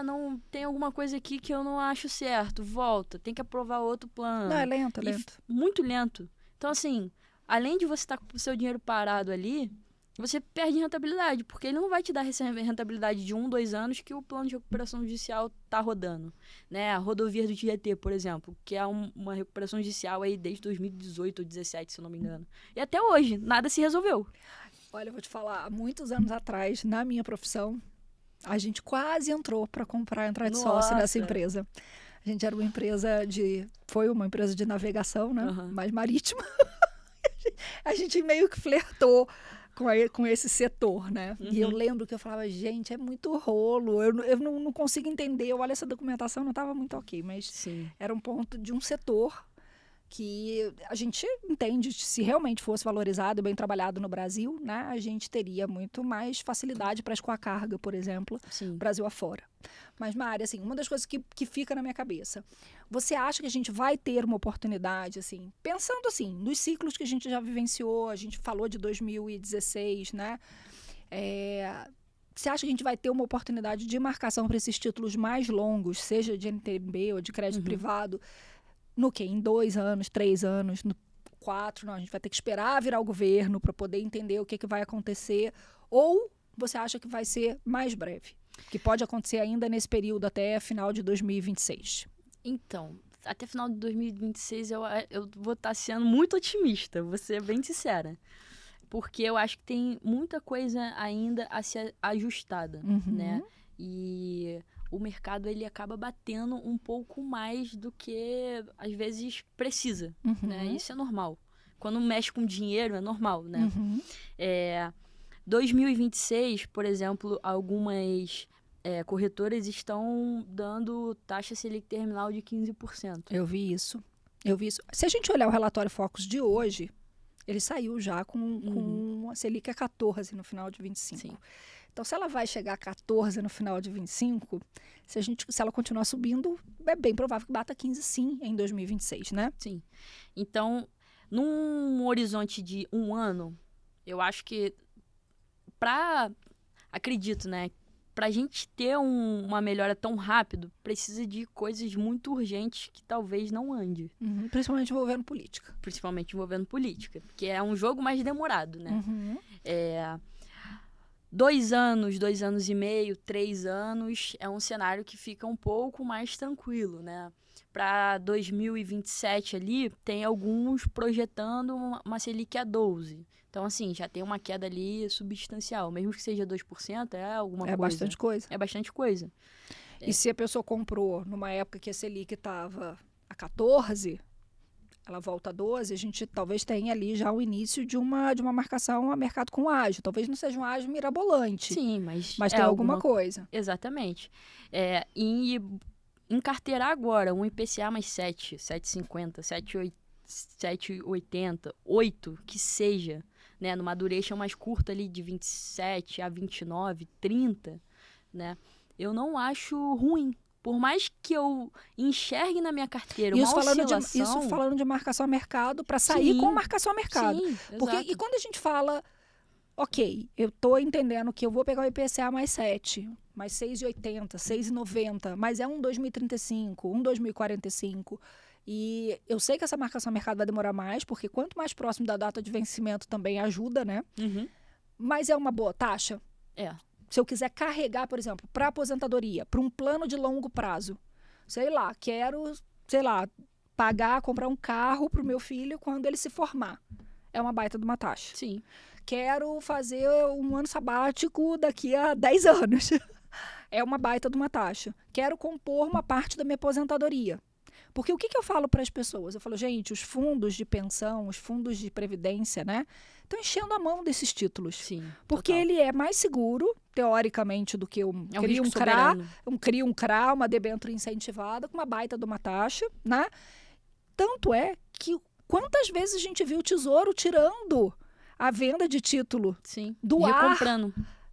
Não, tem alguma coisa aqui que eu não acho certo, volta, tem que aprovar outro plano. Não, é lento. Muito lento. Então, assim, além de você estar com o seu dinheiro parado ali, você perde rentabilidade, porque ele não vai te dar essa rentabilidade de 1, 2 anos que o plano de recuperação judicial está rodando. Né? A rodovia do Tietê, por exemplo, que é uma recuperação judicial aí desde 2018 ou 2017, se eu não me engano. E até hoje, nada se resolveu. Olha, eu vou te falar, há muitos anos atrás, na minha profissão, a gente quase entrou para entrar de sócio nessa empresa. A gente era uma empresa foi uma empresa de navegação, né? Mais marítima. A gente meio que flertou com esse setor, né? E eu lembro que eu falava, gente, é muito rolo, eu não consigo entender, eu olho essa documentação, não estava muito ok, mas era um ponto de um setor que a gente entende, se realmente fosse valorizado e bem trabalhado no Brasil, né, a gente teria muito mais facilidade para escoar carga, por exemplo, Sim. Brasil afora. Mas, Mari, assim, uma das coisas que fica na minha cabeça, você acha que a gente vai ter uma oportunidade, assim, pensando assim, nos ciclos que a gente já vivenciou, a gente falou de 2016, né? Você acha que a gente vai ter uma oportunidade de marcação para esses títulos mais longos, seja de NTNB ou de crédito privado, no quê? Em 2 anos, 3 anos, no 4? Não, a gente vai ter que esperar virar o governo para poder entender o que vai acontecer. Ou você acha que vai ser mais breve? Que pode acontecer ainda nesse período até final de 2026? Então, até final de 2026 eu vou estar sendo muito otimista, vou ser bem sincera. Porque eu acho que tem muita coisa ainda a ser ajustada, né? E o mercado, ele acaba batendo um pouco mais do que, às vezes, precisa, né? Isso é normal. Quando mexe com dinheiro, é normal, né? 2026, por exemplo, algumas corretoras estão dando taxa Selic terminal de 15%. Eu vi isso. Se a gente olhar o relatório Focus de hoje, ele saiu já com a Selic a 14 no final de 25. Sim. Então, se ela vai chegar a 14 no final de 25, se ela continuar subindo, é bem provável que bata 15 sim em 2026, né? Sim. Então, num horizonte de 1 ano, eu acho que acredito, né? Pra gente ter uma melhora tão rápido, precisa de coisas muito urgentes que talvez não ande. Principalmente envolvendo política. Principalmente envolvendo política, porque é um jogo mais demorado, né? 2 anos, 2 anos e meio, 3 anos é um cenário que fica um pouco mais tranquilo, né? Para 2027 ali, tem alguns projetando uma Selic a 12. Então, assim, já tem uma queda ali substancial. Mesmo que seja 2%, é alguma coisa. É bastante coisa. É bastante coisa. E se a pessoa comprou numa época que a Selic estava a 14, ela volta a 12, a gente talvez tenha ali já o início de uma marcação a mercado com ágio. Talvez não seja um ágio mirabolante. Sim, mas tem alguma coisa. Exatamente. E encarteirar agora um IPCA mais 7, 7,50, 7,80, 8, que seja, né, numa duration mais curta ali de 27 a 29, 30, né, eu não acho ruim. Por mais que eu enxergue na minha carteira uma oscilação... Isso falando de marcação a mercado, para sair com marcação a mercado. Sim, porque exato. E quando a gente fala, ok, eu estou entendendo que eu vou pegar o IPCA mais 7, mais 6,80, 6,90, mas é um 2035, um 2045. E eu sei que essa marcação a mercado vai demorar mais, porque quanto mais próximo da data de vencimento também ajuda, né? Mas é uma boa taxa? Se eu quiser carregar, por exemplo, para aposentadoria, para um plano de longo prazo, quero comprar um carro para o meu filho quando ele se formar. É uma baita de uma taxa. Sim. Quero fazer um ano sabático daqui a 10 anos. É uma baita de uma taxa. Quero compor uma parte da minha aposentadoria. Porque o que eu falo para as pessoas? Eu falo, gente, os fundos de pensão, os fundos de previdência, né? Estão enchendo a mão desses títulos. Sim, porque total. ele é mais seguro, teoricamente, do que um CRA, uma debênture incentivada, com uma baita de uma taxa, né? Tanto é que quantas vezes a gente viu o Tesouro tirando a venda de título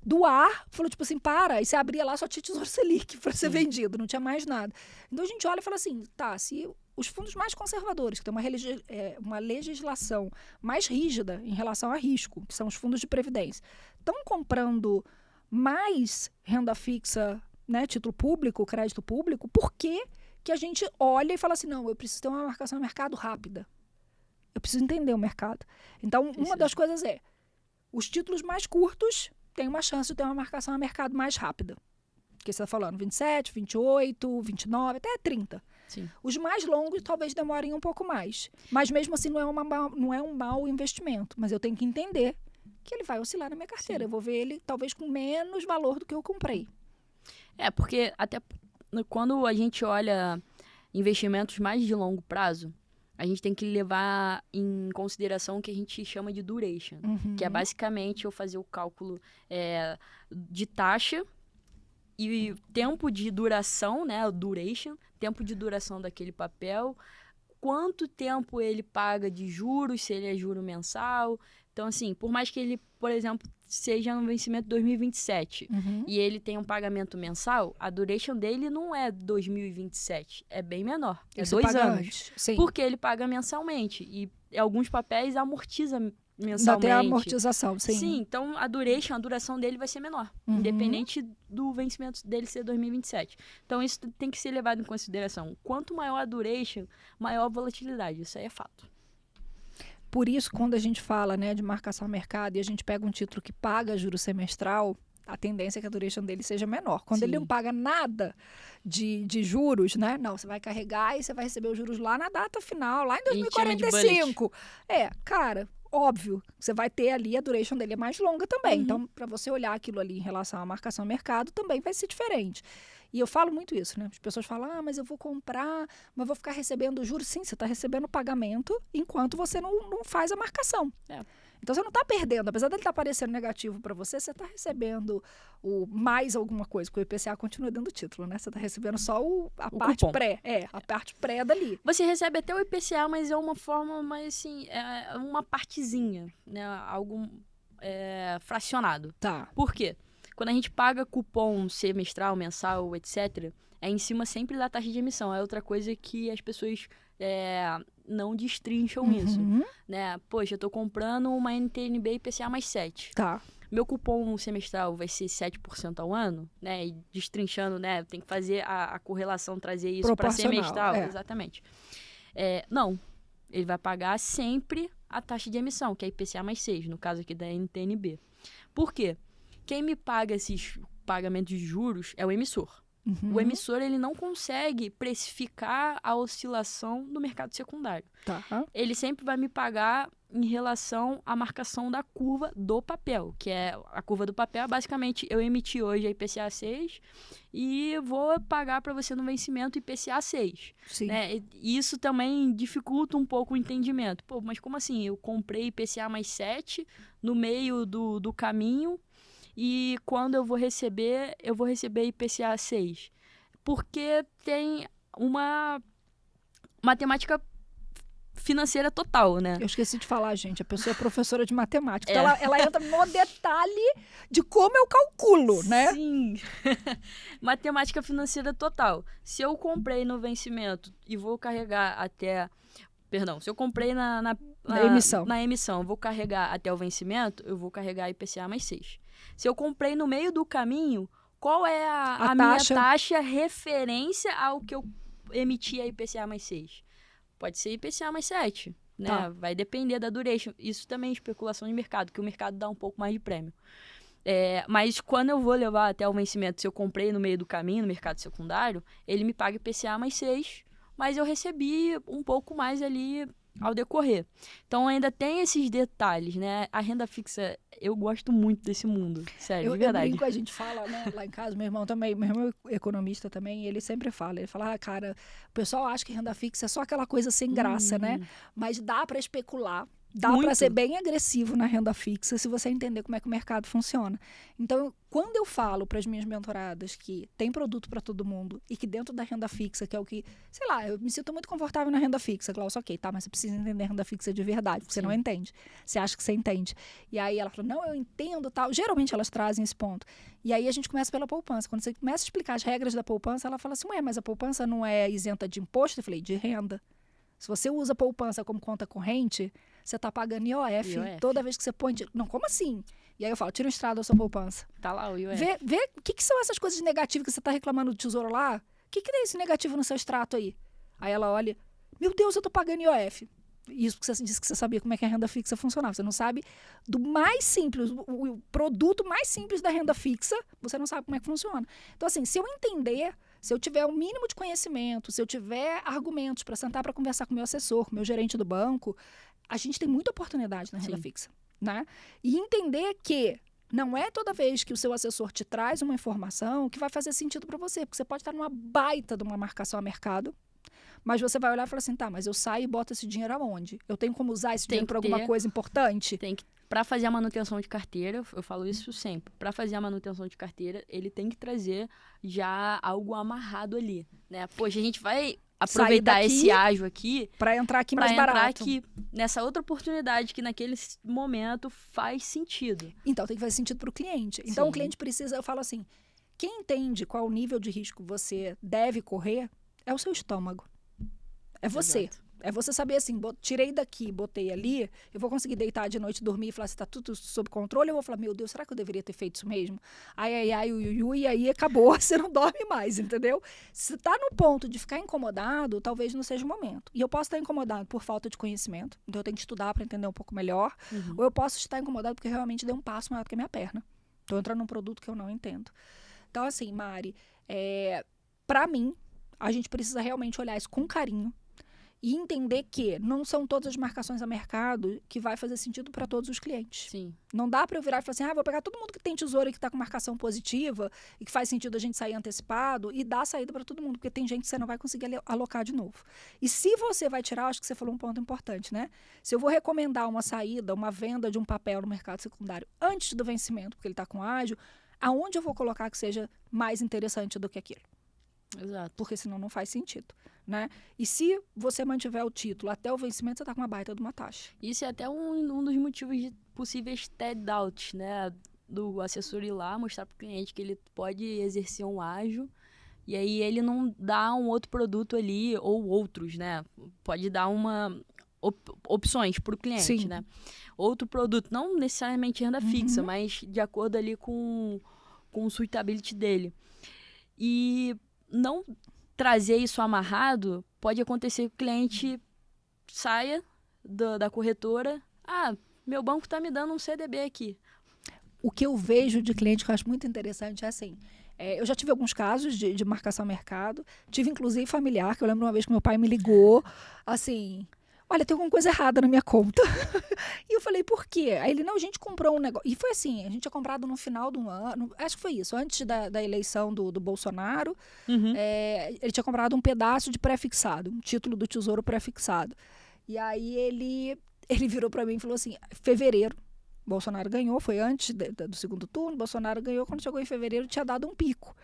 do ar, falou tipo assim, para, e você abria lá, só tinha Tesouro Selic para ser vendido, não tinha mais nada. Então a gente olha e fala assim, se os fundos mais conservadores, que tem uma legislação mais rígida em relação a risco, que são os fundos de previdência, estão comprando mais renda fixa, né, título público, crédito público, por que a gente olha e fala assim, não, eu preciso ter uma marcação a mercado rápida. Eu preciso entender o mercado. Então, uma das coisas os títulos mais curtos têm uma chance de ter uma marcação a mercado mais rápida. Porque você está falando 27, 28, 29, até 30. Sim. Os mais longos talvez demorem um pouco mais. Mas mesmo assim não é um mau investimento. Mas eu tenho que entender que ele vai oscilar na minha carteira. Eu vou ver ele talvez com menos valor do que eu comprei. Porque até quando a gente olha investimentos mais de longo prazo, a gente tem que levar em consideração o que a gente chama de duration, que é basicamente eu fazer o cálculo de taxa e tempo de duração, né, duration, tempo de duração daquele papel, quanto tempo ele paga de juros, se ele é juro mensal. Então, assim, por mais que ele, por exemplo, seja no vencimento 2027 e ele tenha um pagamento mensal, a duration dele não é 2027, é bem menor, é 2 anos. Porque ele paga mensalmente e alguns papéis amortiza mensalmente. Ainda tem a amortização, sim. Sim, então a duração dele vai ser menor, independente do vencimento dele ser 2027. Então isso tem que ser levado em consideração. Quanto maior a duration, maior a volatilidade, isso aí é fato. Por isso, quando a gente fala, né, de marcação a mercado e a gente pega um título que paga juro semestral, a tendência é que a duration dele seja menor. Quando ele não paga nada de juros, né? Não, você vai carregar e você vai receber os juros lá na data final, lá em 2045. Cara, óbvio, você vai ter ali, a duration dele é mais longa também. Então, para você olhar aquilo ali em relação à marcação a mercado, também vai ser diferente. E eu falo muito isso, né? As pessoas falam, mas eu vou comprar, mas vou ficar recebendo juros. Sim, você está recebendo pagamento enquanto você não faz a marcação. Então, você não está perdendo. Apesar dele estar parecendo negativo para você, você está recebendo mais alguma coisa, porque o IPCA continua dando título, né? Você está recebendo só a parte cupom. A parte pré dali. Você recebe até o IPCA, mas é uma forma mais, assim, é uma partezinha, né? Algo fracionado. Tá. Por quê? Quando a gente paga cupom semestral, mensal, etc., é em cima sempre da taxa de emissão. É outra coisa que as pessoas não destrincham isso, né? Poxa, eu tô comprando uma NTNB IPCA mais 7. Tá. Meu cupom semestral vai ser 7% ao ano, né? E destrinchando, né? Tem que fazer a correlação, trazer isso para semestral. Exatamente. Não. Ele vai pagar sempre a taxa de emissão, que é IPCA mais 6, no caso aqui da NTNB. Por quê? Quem me paga esses pagamentos de juros é o emissor. O emissor, ele não consegue precificar a oscilação do mercado secundário. Tá. Ele sempre vai me pagar em relação à marcação da curva do papel, que é a curva do papel. Basicamente, eu emiti hoje a IPCA 6 e vou pagar para você no vencimento IPCA 6. Sim. Né? E isso também dificulta um pouco o entendimento. Pô, mas como assim? Eu comprei IPCA mais 7 no meio do caminho, e quando eu vou receber IPCA 6. Porque tem uma matemática financeira total, né? Eu esqueci de falar, gente. A pessoa é professora de matemática. Então ela entra no detalhe de como eu calculo, né? Sim. Matemática financeira total. Se eu comprei no vencimento e vou carregar até... Perdão, se eu comprei na emissão, vou carregar até o vencimento, eu vou carregar IPCA mais 6. Se eu comprei no meio do caminho, qual é a minha taxa referência ao que eu emiti a IPCA mais 6? Pode ser IPCA mais 7, né? Tá. Vai depender da duration. Isso também é especulação de mercado, que o mercado dá um pouco mais de prêmio. Mas quando eu vou levar até o vencimento, se eu comprei no meio do caminho, no mercado secundário, ele me paga IPCA mais 6, mas eu recebi um pouco mais ali ao decorrer. Então, ainda tem esses detalhes, né? A renda fixa, eu gosto muito desse mundo, sério, de verdade. Eu brinco, a gente fala, né, lá em casa, meu irmão é economista também, ele sempre fala, cara, o pessoal acha que renda fixa é só aquela coisa sem graça, né? Mas dá para especular. Dá para ser bem agressivo na renda fixa se você entender como é que o mercado funciona. Então, quando eu falo para as minhas mentoradas que tem produto para todo mundo e que dentro da renda fixa, que é o que, sei lá, eu me sinto muito confortável na renda fixa, Glaucia, ok, tá, mas você precisa entender a renda fixa de verdade, porque você não entende. Você acha que você entende. E aí ela falou, não, eu entendo, tal. Geralmente elas trazem esse ponto. E aí a gente começa pela poupança. Quando você começa a explicar as regras da poupança, ela fala assim, mas a poupança não é isenta de imposto? Eu falei, de renda. Se você usa poupança como conta corrente, você está pagando IOF toda vez que você põe... Não, como assim? E aí eu falo, tira um extrato da sua poupança. Tá lá o IOF. Vê o que são essas coisas negativas que você está reclamando do tesouro lá. O que tem esse negativo no seu extrato aí? Aí ela olha, meu Deus, eu estou pagando IOF. Isso porque você disse que você sabia como é que a renda fixa funcionava. Você não sabe do mais simples, o produto mais simples da renda fixa, você não sabe como é que funciona. Então, assim, se eu entender... Se eu tiver o mínimo de conhecimento, se eu tiver argumentos para sentar para conversar com o meu assessor, com o meu gerente do banco, a gente tem muita oportunidade na renda fixa, né? E entender que não é toda vez que o seu assessor te traz uma informação que vai fazer sentido para você, porque você pode estar numa baita de uma marcação a mercado, mas você vai olhar e falar assim, tá, mas eu saio e boto esse dinheiro aonde? Eu tenho como usar esse dinheiro para alguma coisa importante? Tem que. Para fazer a manutenção de carteira, eu falo isso sempre, para fazer a manutenção de carteira, ele tem que trazer já algo amarrado ali, né? Poxa, a gente vai aproveitar esse ágio aqui para entrar aqui mais barato. Para entrar aqui nessa outra oportunidade que naquele momento faz sentido. Então, tem que fazer sentido para o cliente. Então, o cliente precisa, eu falo assim, quem entende qual o nível de risco você deve correr é o seu estômago. É você. Exato. É você saber assim, tirei daqui, botei ali, eu vou conseguir deitar de noite, dormir e falar se tá tudo sob controle, eu vou falar, meu Deus, será que eu deveria ter feito isso mesmo? Ai, ui, e aí acabou, você não dorme mais, entendeu? Se tá no ponto de ficar incomodado, talvez não seja o momento. E eu posso estar incomodado por falta de conhecimento, então eu tenho que estudar para entender um pouco melhor, ou eu posso estar incomodado porque eu realmente dei um passo maior do que a minha perna. Tô entrando num produto que eu não entendo. Então, assim, Mari, para mim, a gente precisa realmente olhar isso com carinho, e entender que não são todas as marcações a mercado que vai fazer sentido para todos os clientes. Sim. Não dá para eu virar e falar assim, vou pegar todo mundo que tem tesouro e que está com marcação positiva e que faz sentido a gente sair antecipado e dar saída para todo mundo, porque tem gente que você não vai conseguir alocar de novo. E se você vai tirar, acho que você falou um ponto importante, né? Se eu vou recomendar uma saída, uma venda de um papel no mercado secundário antes do vencimento, porque ele está com ágio, aonde eu vou colocar que seja mais interessante do que aquilo? Exato. Porque senão não faz sentido, né? E se você mantiver o título até o vencimento, você está com uma baita de uma taxa. Isso é até um dos motivos de possíveis TED-outs, né? Do assessor ir lá, mostrar para o cliente que ele pode exercer um ágio e aí ele não dá um outro produto ali ou outros, né? Pode dar opções para o cliente, Sim. né? Outro produto, não necessariamente renda fixa, mas de acordo ali com o suitability dele. E não trazer isso amarrado, pode acontecer que o cliente saia da corretora. Meu banco está me dando um CDB aqui. O que eu vejo de cliente que eu acho muito interessante é assim, eu já tive alguns casos de marcação a mercado, tive inclusive familiar, que eu lembro uma vez que meu pai me ligou, assim, olha, tem alguma coisa errada na minha conta. E eu falei, por quê? Aí ele, não, a gente comprou um negócio. E foi assim, a gente tinha comprado no final do ano, acho que foi isso, antes da eleição do Bolsonaro, ele tinha comprado um pedaço de pré-fixado, um título do Tesouro pré-fixado. E aí ele virou para mim e falou assim, fevereiro, Bolsonaro ganhou, foi antes do segundo turno, Bolsonaro ganhou, quando chegou em fevereiro tinha dado um pico.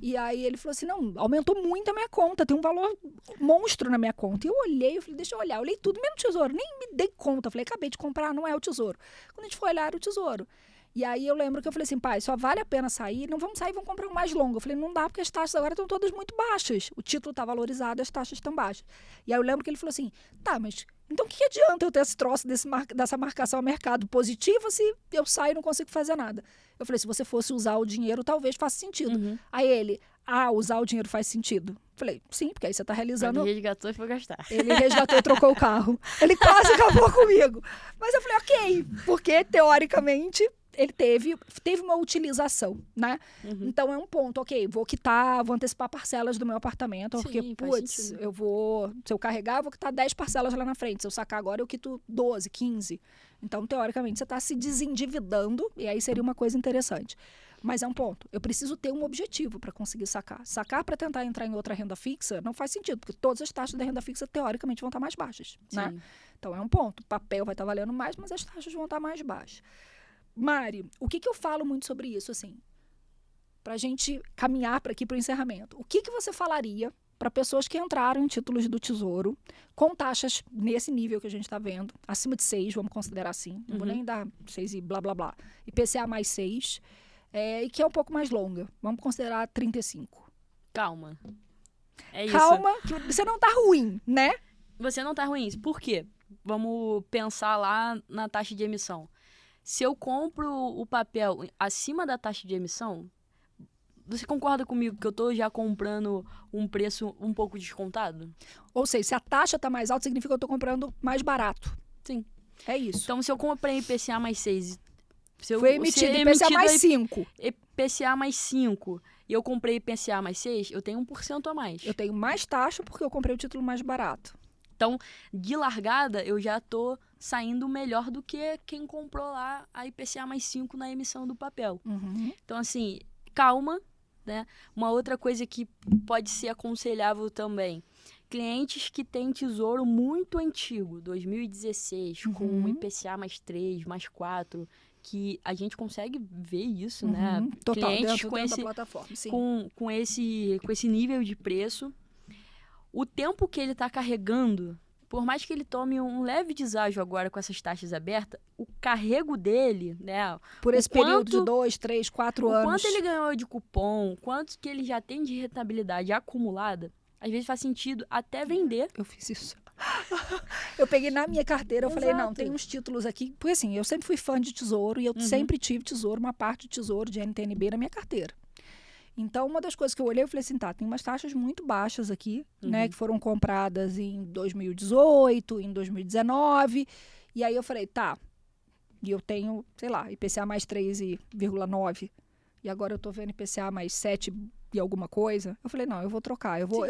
E aí ele falou assim, não, aumentou muito a minha conta, tem um valor monstro na minha conta. E eu olhei, eu falei, deixa eu olhar. Eu olhei tudo, menos o tesouro, nem me dei conta. Eu falei, acabei de comprar, não é o tesouro. Quando a gente foi olhar, era o tesouro. E aí eu lembro que eu falei assim, pai, só vale a pena sair, não vamos sair, vamos comprar um mais longo. Eu falei, não dá, porque as taxas agora estão todas muito baixas. O título está valorizado, as taxas estão baixas. E aí eu lembro que ele falou assim, tá, mas então o que adianta eu ter esse troço dessa marcação a mercado positiva se eu saio e não consigo fazer nada? Eu falei, se você fosse usar o dinheiro, talvez faça sentido. Aí ele, usar o dinheiro faz sentido. Falei, sim, porque aí você está realizando... Ele resgatou e foi gastar. Ele resgatou e trocou o carro. Ele quase acabou comigo. Mas eu falei, ok, porque teoricamente ele teve uma utilização, né? Então é um ponto, ok, vou quitar, vou antecipar parcelas do meu apartamento, porque, se eu carregar, eu vou quitar 10 parcelas lá na frente. Se eu sacar agora, eu quito 12, 15. Então, teoricamente, você está se desendividando, e aí seria uma coisa interessante. Mas é um ponto. Eu preciso ter um objetivo para conseguir sacar. Sacar para tentar entrar em outra renda fixa não faz sentido, porque todas as taxas da renda fixa, teoricamente, vão estar mais baixas, né? Então, é um ponto. O papel vai estar valendo mais, mas as taxas vão estar mais baixas. Mari, o que eu falo muito sobre isso, assim, para a gente caminhar para aqui para o encerramento? O que você falaria para pessoas que entraram em títulos do Tesouro com taxas nesse nível que a gente está vendo, acima de 6, vamos considerar assim, não vou nem dar 6 e blá, blá, blá, IPCA mais 6, e que é um pouco mais longa, vamos considerar 35. Calma. É isso. Calma, que você não tá ruim, né? Você não tá ruim. Por quê? Vamos pensar lá na taxa de emissão. Se eu compro o papel acima da taxa de emissão, você concorda comigo que eu tô já comprando um preço um pouco descontado? Ou seja, se a taxa tá mais alta, significa que eu tô comprando mais barato. Sim. É isso. Então, se eu comprei IPCA mais 6... Foi emitido IPCA mais 5. IPCA mais 5 e eu comprei IPCA mais 6, eu tenho 1% a mais. Eu tenho mais taxa porque eu comprei o título mais barato. Então, de largada, eu já tô saindo melhor do que quem comprou lá a IPCA mais 5 na emissão do papel. Então, assim, calma, né? Uma outra coisa que pode ser aconselhável também. Clientes que têm tesouro muito antigo, 2016, com IPCA mais 3, mais 4, que a gente consegue ver isso, né? Total, clientes dentro da plataforma, sim. com esse nível de preço. o tempo que ele está carregando, por mais que ele tome um leve deságio agora com essas taxas abertas, o carrego dele, né? Por esse período de 2, 3, 4 anos. O quanto ele ganhou de cupom, quanto que ele já tem de rentabilidade acumulada, às vezes faz sentido até vender. Eu fiz isso. Eu peguei na minha carteira, eu Exato. falei, não, tem uns títulos aqui. Porque assim, eu sempre fui fã de tesouro e eu sempre tive tesouro, uma parte de tesouro de NTNB na minha carteira. Então, uma das coisas que eu olhei, eu falei assim, tá, tem umas taxas muito baixas aqui, né, que foram compradas em 2018, em 2019. E aí eu falei, tá, e eu tenho, sei lá, IPCA mais 3,9. E agora eu tô vendo IPCA mais 7 e alguma coisa. Eu falei, não, eu vou trocar, eu vou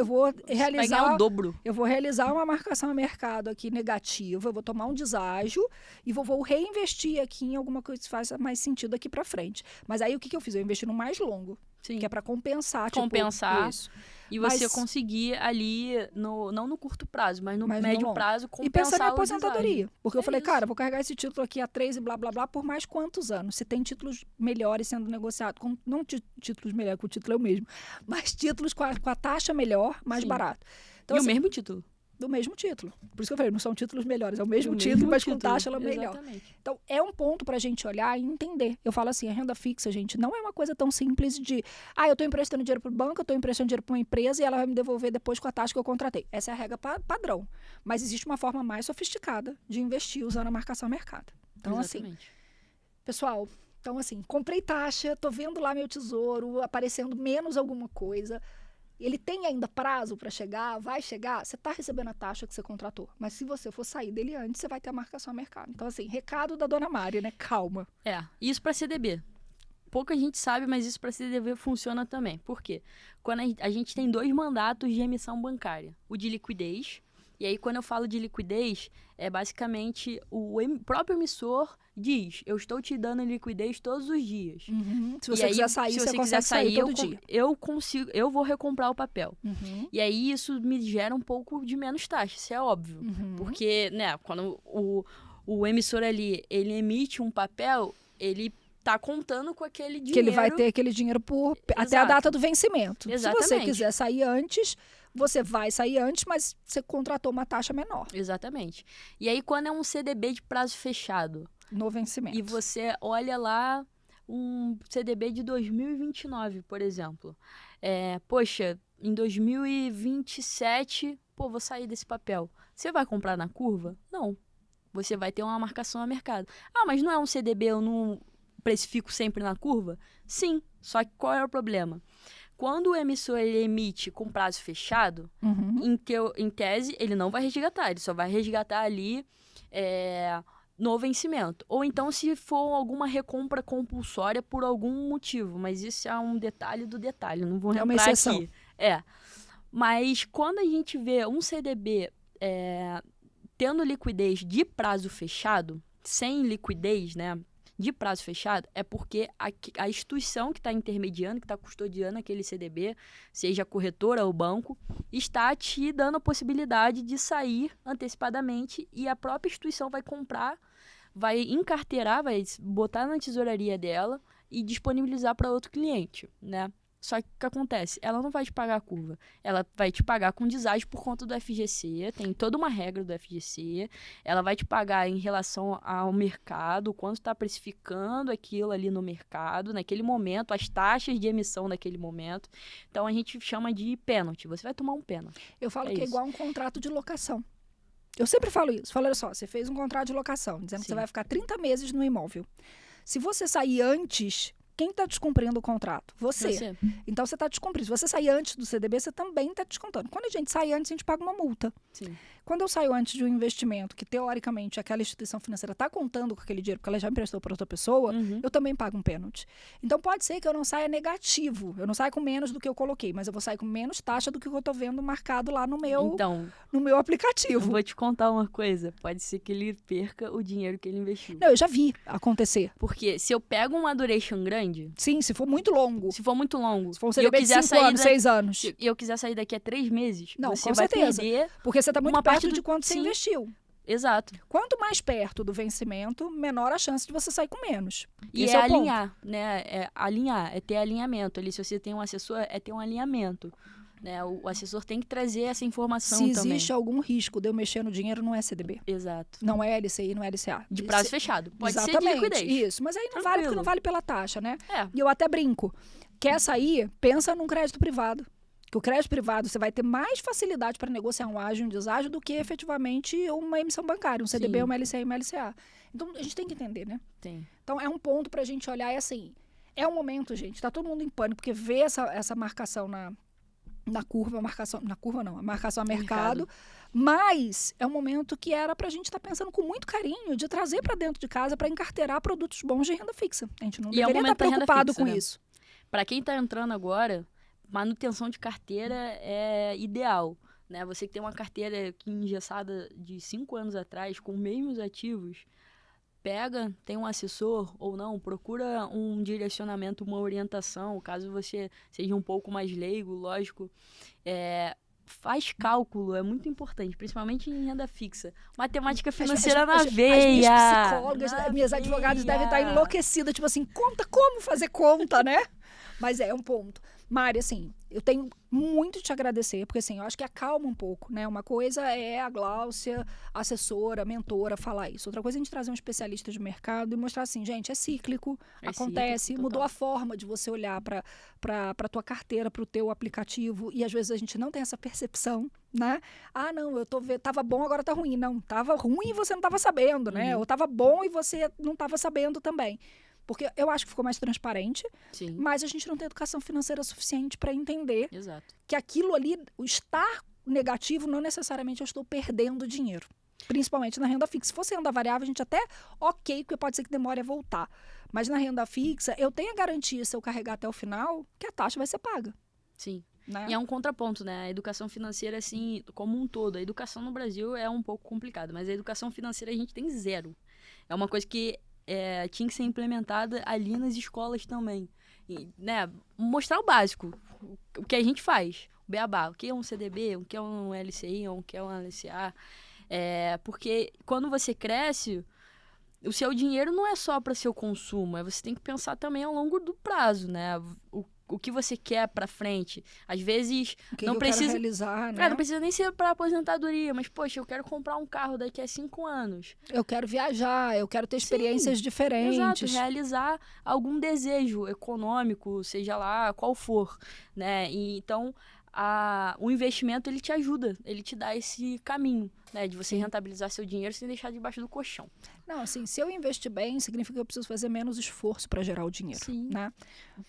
realizar... Vai ganhar o dobro. Eu vou realizar uma marcação a mercado aqui negativa, eu vou tomar um deságio e vou reinvestir aqui em alguma coisa que faça mais sentido aqui para frente. Mas aí o que eu fiz? Eu investi no mais longo. Sim. Que é para compensar. Compensar. Isso. E você conseguir ali, não no curto prazo, mas no Mas médio no prazo, e compensar pensar na o aposentadoria. deságio. Porque eu falei, cara, vou carregar esse título aqui a 3 e blá, blá, blá, por mais quantos anos? Se tem títulos melhores sendo negociados, não títulos melhores, que o título é o mesmo, mas títulos com a taxa melhor, mais barato. Então, e assim, o mesmo título. Do mesmo título. Por isso que eu falei, não são títulos melhores, é o mesmo título, mas com taxa ela melhor. Exatamente. Então, é um ponto para a gente olhar e entender. Eu falo assim, a renda fixa, gente, não é uma coisa tão simples de, eu estou emprestando dinheiro para o banco, eu estou emprestando dinheiro para uma empresa e ela vai me devolver depois com a taxa que eu contratei. Essa é a regra padrão. Mas existe uma forma mais sofisticada de investir usando a marcação a mercado. Então, Exatamente. assim, pessoal, comprei taxa, estou vendo lá meu tesouro, aparecendo menos alguma coisa. Ele tem ainda prazo para chegar, vai chegar, você está recebendo a taxa que você contratou. Mas se você for sair dele antes, você vai ter a marcação a mercado. Então, assim, recado da dona Mari, né? Calma. Isso para CDB. Pouca gente sabe, mas isso para CDB funciona também. Por quê? Quando a gente tem 2 mandatos de emissão bancária. O de liquidez, e aí quando eu falo de liquidez, é basicamente o próprio emissor diz, eu estou te dando liquidez todos os dias. Se você quiser sair, você consegue sair todo dia. Eu vou recomprar o papel. E aí isso me gera um pouco de menos taxa, isso é óbvio. Porque, né, quando o emissor ali, ele emite um papel, ele tá contando com aquele dinheiro. Que ele vai ter aquele dinheiro até a data do vencimento. Exatamente. Se você quiser sair antes, você vai sair antes, mas você contratou uma taxa menor. Exatamente. E aí, quando é um CDB de prazo fechado... No vencimento. E você olha lá um CDB de 2029, por exemplo. Poxa, em 2027, vou sair desse papel. Você vai comprar na curva? Não. Você vai ter uma marcação a mercado. Mas não é um CDB, eu não precifico sempre na curva? Sim, só que qual é o problema? Quando o emissor ele emite com prazo fechado, em tese, ele não vai resgatar, ele só vai resgatar ali no vencimento. Ou então, se for alguma recompra compulsória por algum motivo, mas isso é um detalhe do detalhe, não vou lembrar aqui. Mas quando a gente vê um CDB tendo liquidez de prazo fechado, sem liquidez, né, de prazo fechado, é porque a instituição que está intermediando, que está custodiando aquele CDB, seja a corretora ou o banco, está te dando a possibilidade de sair antecipadamente e a própria instituição vai comprar, vai encarteirar, vai botar na tesouraria dela e disponibilizar para outro cliente, né? Só que o que acontece? Ela não vai te pagar a curva. Ela vai te pagar com deságio por conta do FGC. Tem toda uma regra do FGC. Ela vai te pagar em relação ao mercado, quanto está precificando aquilo ali no mercado, naquele momento, as taxas de emissão naquele momento. Então, a gente chama de pênalti. Você vai tomar um pênalti. Eu falo que é igual um contrato de locação. Eu sempre falo isso. Falo, olha só, você fez um contrato de locação, dizendo que você vai ficar 30 meses no imóvel. Se você sair antes... Quem está descumprindo o contrato? Você. Então, você está descumprindo. Se você sair antes do CDB, você também está descontando. Quando a gente sai antes, a gente paga uma multa. Sim. Quando eu saio antes de um investimento, que teoricamente aquela instituição financeira está contando com aquele dinheiro, porque ela já emprestou para outra pessoa, eu também pago um pênalti. Então, pode ser que eu não saia negativo. Eu não saia com menos do que eu coloquei, mas eu vou sair com menos taxa do que eu estou vendo marcado lá no meu aplicativo. Eu vou te contar uma coisa. Pode ser que ele perca o dinheiro que ele investiu. Não, eu já vi acontecer. Porque se eu pego uma duration grande... Sim, se for muito longo. Se for muito longo. Se for um CDB de 5 anos, 6 anos. E eu quiser sair daqui a 3 meses, não, você com vai certeza. perder... Porque você está muito perto de quanto você investiu. Exato. Quanto mais perto do vencimento, menor a chance de você sair com menos. E esse é alinhar, né? Alinhar, é ter alinhamento ali. Se você tem um assessor, é ter um alinhamento. né? O assessor tem que trazer essa informação Se também. existe algum risco de eu mexer no dinheiro, não é CDB. Exato. Não é LCI, não é LCA. De prazo fechado. Pode ser de Exatamente, liquidez. isso. Mas aí não vale porque não vale pela taxa, né? É. E eu até brinco. Quer sair? Pensa num crédito privado. Que o crédito privado você vai ter mais facilidade para negociar um ágio e um deságio do que efetivamente uma emissão bancária, um CDB, Sim. uma LCI e uma LCA. Então a gente tem que entender, né? Tem. Então é um ponto para a gente olhar e assim, é um momento, gente, tá todo mundo em pânico, porque vê essa marcação na curva, a marcação a mercado, mas é um momento que era para a gente estar pensando com muito carinho de trazer para dentro de casa para encarteirar produtos bons de renda fixa. A gente não deveria estar preocupado com isso. Para quem está entrando agora, manutenção de carteira é ideal, né? Você que tem uma carteira que engessada de 5 anos atrás, com os mesmos ativos, tem um assessor ou não, procura um direcionamento, uma orientação, caso você seja um pouco mais leigo, lógico. Faz cálculo, é muito importante, principalmente em renda fixa. Matemática financeira na veia. As minhas psicólogas, minhas advogadas devem estar enlouquecidas, tipo assim, como fazer conta, né? Mas é um ponto. Mari, assim, eu tenho muito te agradecer, porque assim, eu acho que acalma um pouco, né? Uma coisa é a Gláucia, assessora, mentora, falar isso. Outra coisa é a gente trazer um especialista de mercado e mostrar assim, gente, é cíclico, acontece, cíclico, mudou a forma de você olhar para a tua carteira, para o teu aplicativo, e às vezes a gente não tem essa percepção, né? Ah, não, tava bom, agora tá ruim. Não, tava ruim e você não tava sabendo, né? Ou tava bom e você não tava sabendo também. Porque eu acho que ficou mais transparente, sim, mas a gente não tem educação financeira suficiente para entender exato, que aquilo ali, o estar negativo, não necessariamente eu estou perdendo dinheiro. Principalmente na renda fixa. Se fosse renda variável, a gente até porque pode ser que demore a voltar. Mas na renda fixa, eu tenho a garantia, se eu carregar até o final, que a taxa vai ser paga. Sim. Né? E é um contraponto, né? A educação financeira, assim, como um todo. A educação no Brasil é um pouco complicada, mas a educação financeira a gente tem zero. É uma coisa que tinha que ser implementada ali nas escolas também. E, né, mostrar o básico, o que a gente faz, o beabá, o que é um CDB, o que é um LCI, o que é um LCA. Porque quando você cresce, o seu dinheiro não é só para seu consumo, você tem que pensar também ao longo do prazo, né? O que você quer para frente. Às vezes não precisa realizar, né? Não precisa nem ser para aposentadoria, mas poxa, eu quero comprar um carro daqui a 5 anos. Eu quero viajar, eu quero ter experiências diferentes. Exato, realizar algum desejo econômico, seja lá qual for, né? E, então, o investimento, ele te ajuda, ele te dá esse caminho, né? De você rentabilizar seu dinheiro sem deixar debaixo do colchão. Não, assim, se eu investir bem, significa que eu preciso fazer menos esforço para gerar o dinheiro. Sim. Né?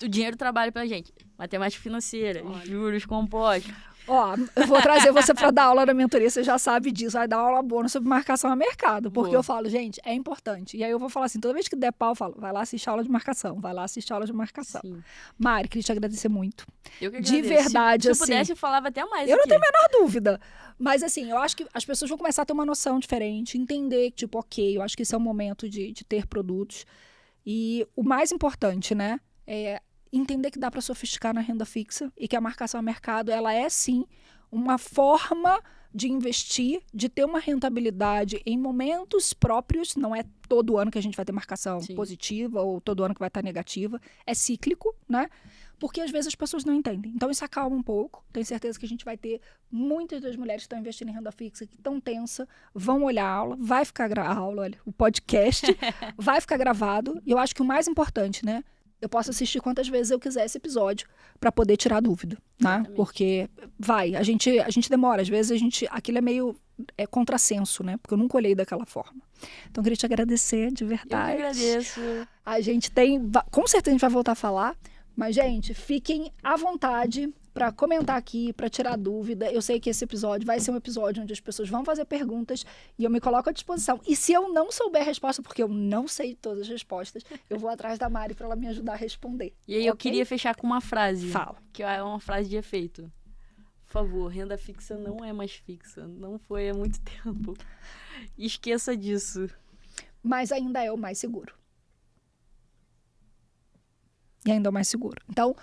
O dinheiro trabalha pra gente. Matemática financeira, juros compostos. Ó, eu vou trazer você para dar aula na mentoria, você já sabe disso, vai dar aula bônus sobre marcação a mercado, porque eu falo, gente, é importante. E aí eu vou falar assim, toda vez que der pau, eu falo, vai lá assistir aula de marcação, vai lá assistir aula de marcação. Sim. Mari, queria te agradecer muito. Eu que de verdade, se assim. Se pudesse, eu falava até mais. Eu não tenho a menor dúvida. Mas assim, eu acho que as pessoas vão começar a ter uma noção diferente, entender que, tipo, ok, eu acho que esse é o momento de ter produtos. E o mais importante, né, é entender que dá para sofisticar na renda fixa e que a marcação a mercado, ela é sim uma forma de investir, de ter uma rentabilidade em momentos próprios, não é todo ano que a gente vai ter marcação positiva ou todo ano que vai estar negativa, é cíclico, né? Porque às vezes as pessoas não entendem. Então isso acalma um pouco, tenho certeza que a gente vai ter muitas das mulheres que estão investindo em renda fixa que estão tensa, vão olhar a aula, vai ficar o podcast vai ficar gravado, e eu acho que o mais importante, né? Eu posso assistir quantas vezes eu quiser esse episódio para poder tirar dúvida, né? Porque a gente demora, às vezes aquilo é meio contrassenso, né? Porque eu nunca olhei daquela forma. Então, eu queria te agradecer, de verdade. Eu que agradeço. A gente com certeza a gente vai voltar a falar, mas, gente, fiquem à vontade para comentar aqui, para tirar dúvida. Eu sei que esse episódio vai ser um episódio onde as pessoas vão fazer perguntas e eu me coloco à disposição. E se eu não souber a resposta, porque eu não sei todas as respostas, eu vou atrás da Mari para ela me ajudar a responder. E aí eu queria fechar com uma frase. Fala. Que é uma frase de efeito. Por favor, renda fixa não é mais fixa. Não foi há muito tempo. Esqueça disso. Mas ainda é o mais seguro. E ainda é o mais seguro. Então,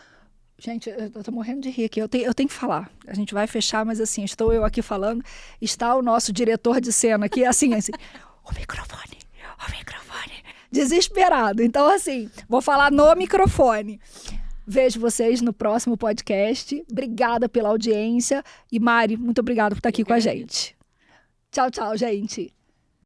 gente, eu tô morrendo de rir aqui. Eu tenho que falar. A gente vai fechar, mas assim, estou eu aqui falando. Está o nosso diretor de cena aqui, assim. O microfone. Desesperado. Então, assim, vou falar no microfone. Vejo vocês no próximo podcast. Obrigada pela audiência. E Mari, muito obrigada por estar aqui com a gente. Tchau, tchau, gente.